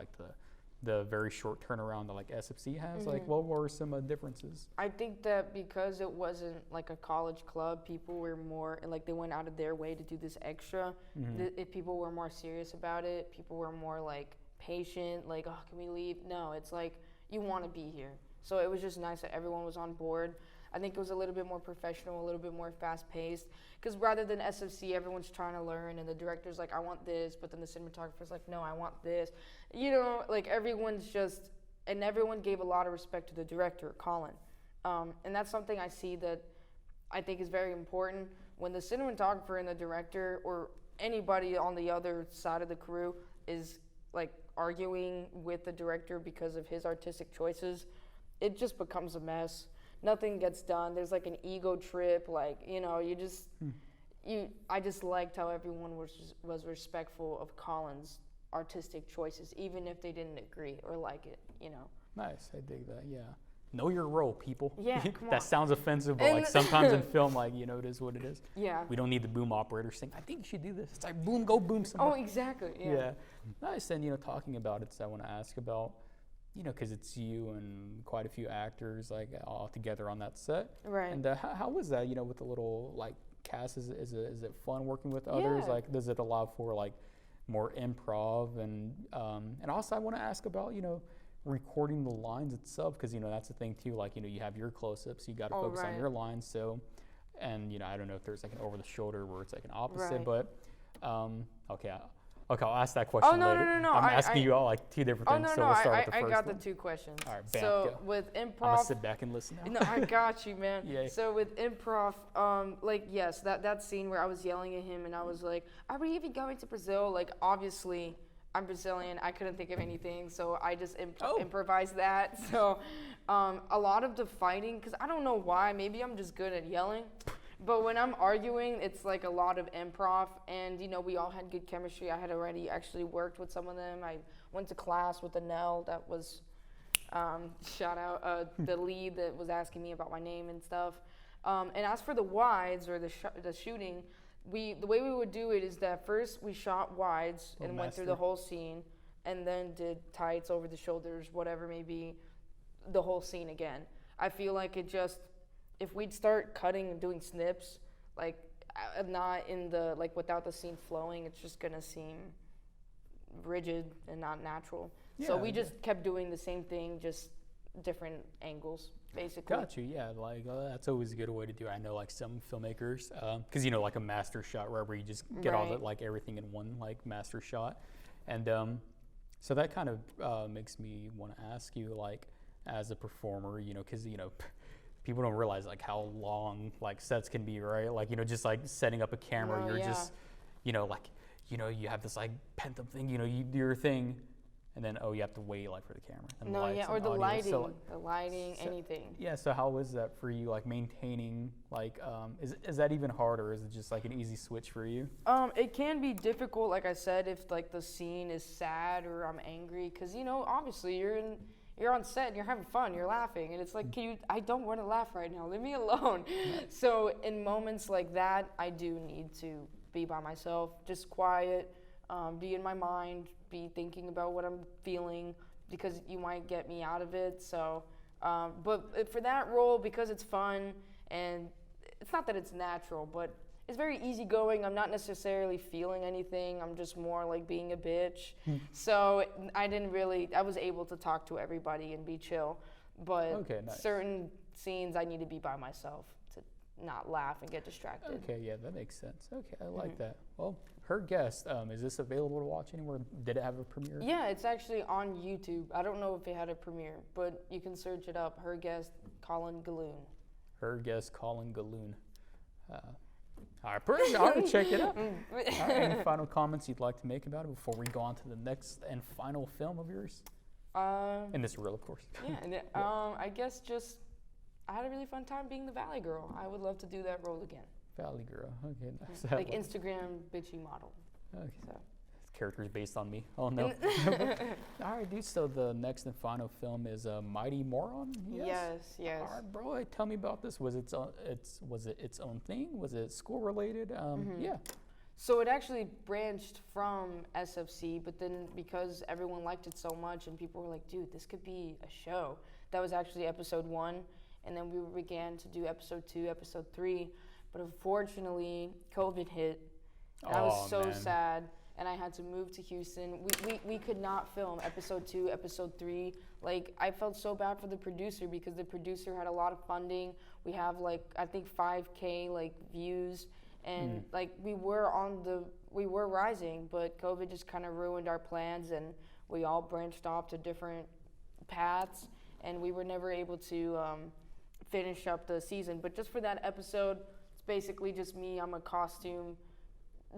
the very short turnaround that SFC has. What were some differences? I think that because it wasn't like a college club, people were more they went out of their way to do this extra. If people were more serious about it, people were more patient. Oh, can we leave? No, it's you want to be here. So it was just nice that everyone was on board. I think it was a little bit more professional, a little bit more fast-paced. Because rather than SFC, everyone's trying to learn, and the director's like, I want this, but then the cinematographer's like, no, I want this. Everyone's just, and everyone gave a lot of respect to the director, Colin. And that's something I see that I think is very important. When the cinematographer and the director, or anybody on the other side of the crew, is like arguing with the director because of his artistic choices, it just becomes a mess. Nothing gets done. There's like an ego trip. Like, you know, I just liked how everyone was respectful of Colin's artistic choices, even if they didn't agree or like it, you know. Nice, I dig that. Yeah, know your role, people. Yeah, come that on. sounds offensive, but like sometimes in film, like, you know, it is what it is. Yeah. We don't need the boom operator saying, "I think you should do this." It's like, boom, go boom somebody. Oh, exactly. Yeah. Nice. And, you know, talking about it, so I want to ask about, you know, because it's you and quite a few actors like all together on that set. Right. And how was that? You know, with the little like cast, is it fun working with others? Yeah. Like, does it allow for like more improv? And also I want to ask about, you know, recording the lines itself, because, you know, that's the thing too. Like, you know, you have your close-ups, you got to focus on your lines. So, and, you know, I don't know if there's like an over the shoulder where it's like an opposite, but okay, I'll ask that question later. No. I'm asking you all like two different things. No, so we'll start with the I first got one. the two questions. All right, bam, so go. with improv, I'm gonna sit back and listen now. No, I got you, man. Yay. So with improv, like, yes, that scene where I was yelling at him and I was like, "Are we even going to Brazil?" Like, obviously, I'm Brazilian. I couldn't think of anything, so I just improvised that. So a lot of the fighting, because I don't know why, maybe I'm just good at yelling. But when I'm arguing, it's like a lot of improv, and, you know, we all had good chemistry. I had already actually worked with some of them. I went to class with Anel, that was, shout out, the lead that was asking me about my name and stuff. And as for the wides or the shooting, the way we would do it is that first we shot wides and went through the whole scene, and then did tights over the shoulders, whatever may be, the whole scene again. I feel like it just, if we'd start cutting and doing snips, like not in the, like without the scene flowing, it's just gonna seem rigid and not natural. So we just kept doing the same thing, just different angles, basically. Got you. Yeah, like that's always a good way to do it. I know like some filmmakers, because, you know, like a master shot where you just get all the, like everything in one like master shot, and so that kind of makes me want to ask you, like, as a performer, you know, because, you know, people don't realize like how long like sets can be, right? Like, you know, just like setting up a camera, you're just, you know, like, you know, you have this like pent up thing, you know, you do your thing, and then you have to wait like for the camera. And or the audio. lighting, so, anything. Yeah. So how was that for you? Like maintaining, like, is that even harder? Or is it just like an easy switch for you? It can be difficult, like I said, if like the scene is sad or I'm angry, because, you know, obviously you're on set and you're having fun, you're laughing, and it's like, I don't want to laugh right now, leave me alone. So in moments like that, I do need to be by myself, just quiet, be in my mind, be thinking about what I'm feeling, because you might get me out of it. So, but for that role, because it's fun, and it's not that it's natural, but it's very easygoing. I'm not necessarily feeling anything. I'm just more like being a bitch. So I was able to talk to everybody and be chill. But certain scenes I need to be by myself to not laugh and get distracted. Okay, yeah, that makes sense. Okay, I like that. Well, Her Guest, is this available to watch anywhere? Did it have a premiere? Yeah, it's actually on YouTube. I don't know if it had a premiere, but you can search it up. Her Guest, Colin Galloon. Her Guest, Colin Galloon. All right, I'm going to check it out. All right, any final comments you'd like to make about it before we go on to the next and final film of yours? In this reel, of course. Yeah, and I guess just, I had a really fun time being the Valley Girl. I would love to do that role again. Valley Girl, okay. Nice. Like Instagram bitchy model. Okay. So. Characters based on me. Oh no. All right, dude. So the next and final film is Mighty Moron. Yes. All right, bro. Tell me about this. Was it its own thing? Was it school related? Yeah. So it actually branched from SFC, but then because everyone liked it so much and people were like, "Dude, this could be a show." That was actually episode 1, and then we began to do episode 2, episode 3. But unfortunately, COVID hit. And I was so sad. And I had to move to Houston. We could not film episode 2, episode 3. Like, I felt so bad for the producer because the producer had a lot of funding. We have like, I think 5K like views, and like we were rising, but COVID just kind of ruined our plans, and we all branched off to different paths, and we were never able to finish up the season. But just for that episode, it's basically just me. I'm a costume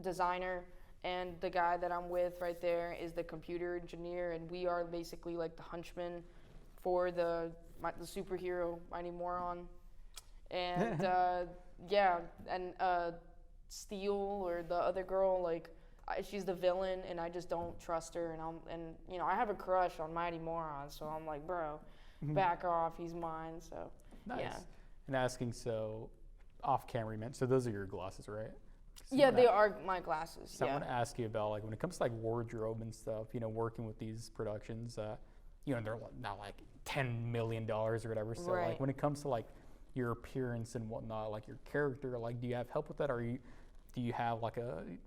designer. and the guy that I'm with right there is the computer engineer, and we are basically like the henchmen for the superhero Mighty Moron. And yeah, and Steel or the other girl, like she's the villain, and I just don't trust her, and you know I have a crush on Mighty Moron, so I'm like, bro, back off, he's mine. So Nice. yeah. And asking, so off camera, you meant, so those are your glasses, right? So Yeah, they are my glasses. So yeah. I want to ask you about, like, when it comes to like wardrobe and stuff, you know, working with these productions, you know, they're not like $10 million or whatever. So Right. like when it comes to like your appearance and whatnot, like your character, like do you have help with that, or do you have like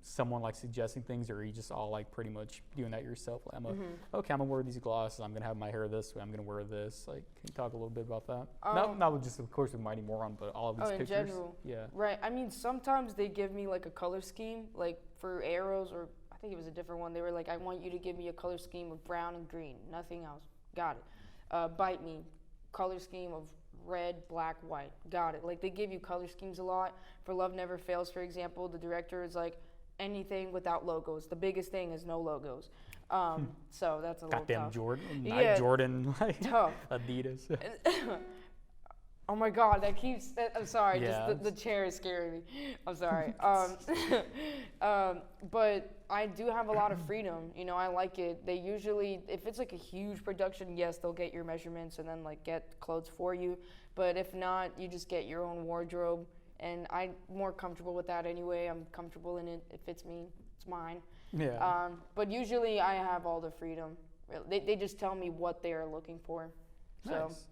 someone like suggesting things, or are you just all like pretty much doing that yourself? Like, okay, I'm gonna wear these glasses. I'm gonna have my hair this way. I'm gonna wear this. Like, can you talk a little bit about that? Not just of course with Mighty Moron, but all of these in pictures. general. Yeah. Right. I mean, sometimes they give me like a color scheme, like for arrows, or I think it was a different one. They were like, I want you to give me a color scheme of brown and green, nothing else. Got it. Bite me, color scheme of red, black, white. Got it. Like they give you color schemes a lot. For Love Never Fails, for example, the director is like anything without logos. The biggest thing is no logos. So that's a little Goddamn tough. Jordan, Yeah. Jordan, like Tough. Adidas. Oh my God, that keeps. I'm sorry, Yeah. just the chair is scaring me. I'm sorry. But I do have a lot of freedom. You know, I like it. They usually, if it's like a huge production, yes, they'll get your measurements and then like get clothes for you. But if not, you just get your own wardrobe. And I'm more comfortable with that anyway. I'm comfortable in it. It fits me. It's mine. Yeah. But usually I have all the freedom. They just tell me what they are looking for. So. Nice.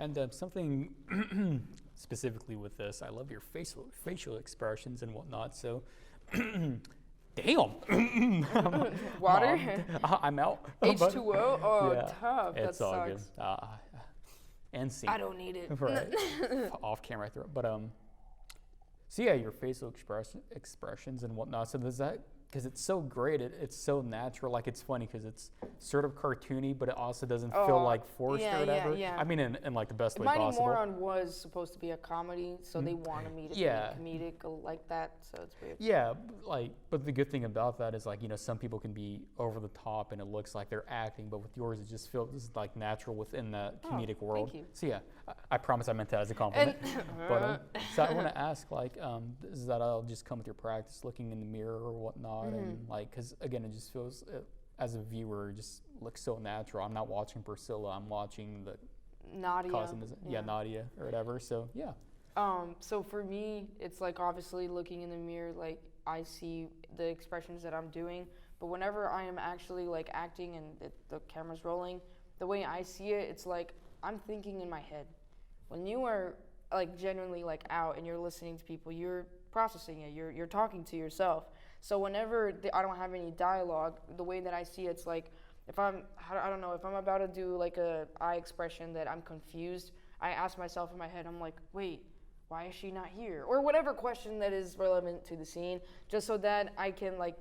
And something specifically with this, I love your facial expressions and whatnot. So, damn. Water? I'm out. H2O? Oh, yeah, tough. That it's all sucks. good. And scene. I don't need it. Right. Off camera, I throw it. But so yeah, your facial expressions and whatnot. So does that, because it's so great, it's so natural. Like it's funny because it's sort of cartoony, but it also doesn't feel like forced or whatever. Yeah. I mean, in like the best way Mighty possible. Moron was supposed to be a comedy, so they wanted me to be comedic like that. So it's weird. Yeah, but the good thing about that is like, you know, some people can be over the top and it looks like they're acting, but with yours it just feels like natural within that comedic world. Thank you. So yeah, I promise I meant that as a compliment. But so I want to ask, like, does that all just come with your practice, looking in the mirror or whatnot, and like, because again, it just feels as a viewer, it just looks so natural. I'm not watching Priscilla, I'm watching the Nadia. Nadia or whatever. So yeah. So for me, it's like obviously looking in the mirror, like I see the expressions that I'm doing. But whenever I am actually like acting and the camera's rolling, the way I see it, it's like I'm thinking in my head. When you are like genuinely like out and you're listening to people, you're processing it. You're talking to yourself. So whenever I don't have any dialogue, the way that I see it's like if I don't know, if I'm about to do like a eye expression that I'm confused, I ask myself in my head, I'm like, wait, why is she not here? Or whatever question that is relevant to the scene, just so that I can like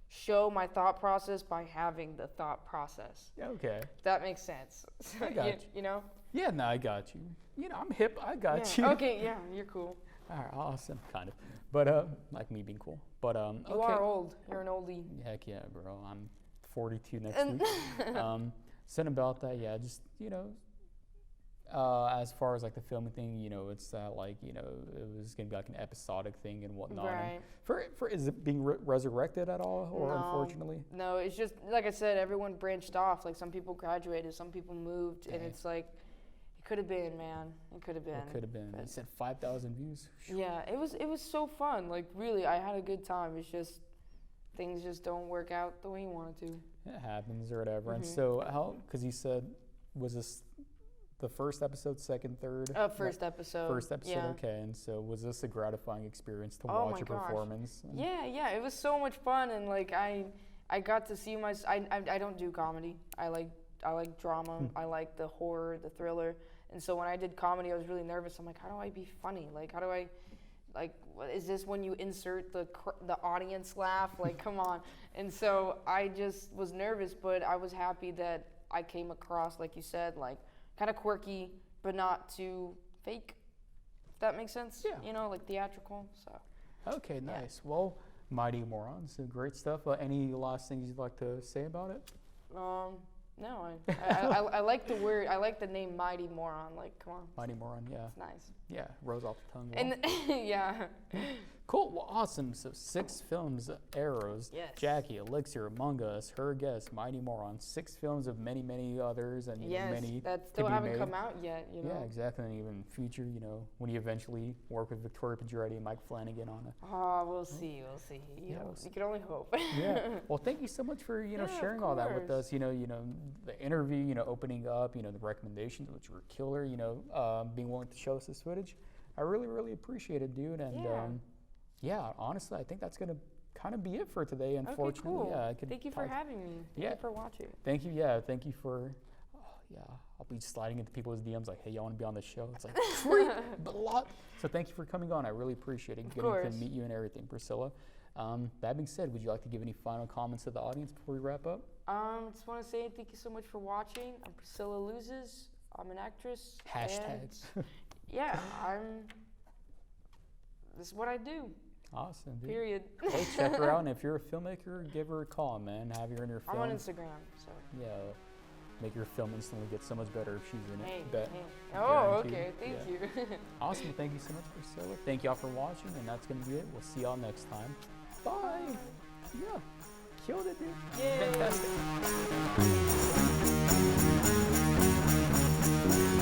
show my thought process by having the thought process. Okay. If that makes sense. I got you. You know? Yeah, no, I got you. You know, I'm hip. I got you. Okay, yeah, you're cool. All right, awesome, kind of. But like me being cool. But You are old. You're an oldie. Heck yeah, bro. I'm 42 next week. Something about that, yeah. Just as far as like the filming thing, you know, it's that like, you know, it was gonna be like an episodic thing and whatnot. Right. And for is it being resurrected at all, or unfortunately? No, it's just like I said. Everyone branched off. Like some people graduated, some people moved, and it's like. Could have been, man. It could have been. It could have been. It said 5,000 views. Yeah, it was so fun. Like really, I had a good time. It's just things just don't work out the way you want it to. It happens or whatever. And so because you said, was this the first episode, second, third? First episode. First episode. Yeah. Okay. And so was this a gratifying experience to watch your performance? Yeah. It was so much fun, and like I got to see I don't do comedy. I like drama. I like the horror, the thriller. And so when I did comedy, I was really nervous. I'm like, how do I be funny? Like, how do I, like, is this when you insert the audience laugh? Like, come on. And so I just was nervous, but I was happy that I came across, like you said, like kind of quirky, but not too fake. If that makes sense? Yeah. You know, like theatrical. So. Okay, nice. Well, Mighty Moron. So great stuff. Any last things you'd like to say about it? No, I like the word. I like the name Mighty Moron. Like, come on. Mighty Moron, yeah. It's nice. Yeah, rose off the tongue. Well. And yeah. Cool. Well, awesome. So 6 films: Arrows, Yes. Jackie, Elixir, Among Us, Her Guest, Mighty Moron. 6 films of many, many others, and Yes, many that to still be haven't made. come out yet. You know. Yeah, exactly. And even future, when you eventually work with Victoria Pedretti and Mike Flanagan on it. Oh, we'll see. We'll see. You know, we'll see. you can only hope. Yeah. Well, thank you so much for sharing all that with us. The interview, opening up, the recommendations, which were killer. Being willing to show us this footage, I really, really appreciate it, dude. And honestly, I think that's gonna kind of be it for today. Unfortunately, okay, cool. yeah. Thank you for having me. Thank you for watching. Thank you. Yeah. Thank you for. I'll be sliding into people's DMs like, hey, y'all want to be on the show? It's like, sweet, but a lot. So thank you for coming on. I really appreciate it. Getting to meet you and everything, Priscilla. That being said, would you like to give any final comments to the audience before we wrap up? Just want to say thank you so much for watching. I'm Priscilla Luzes. I'm an actress. Hashtags. Yeah, this is what I do. Awesome, dude. Period. Hey, check her out. And if you're a filmmaker, give her a call, man. Have her in your film. I'm on Instagram, so. Yeah. Make your film instantly get so much better if she's in it. Hey. Guaranteed. Oh, okay. Thank you. Awesome. Thank you so much, Priscilla. Thank y'all for watching, and that's going to be it. We'll see y'all next time. Bye. Yeah. Killed it, dude. Yay. Fantastic.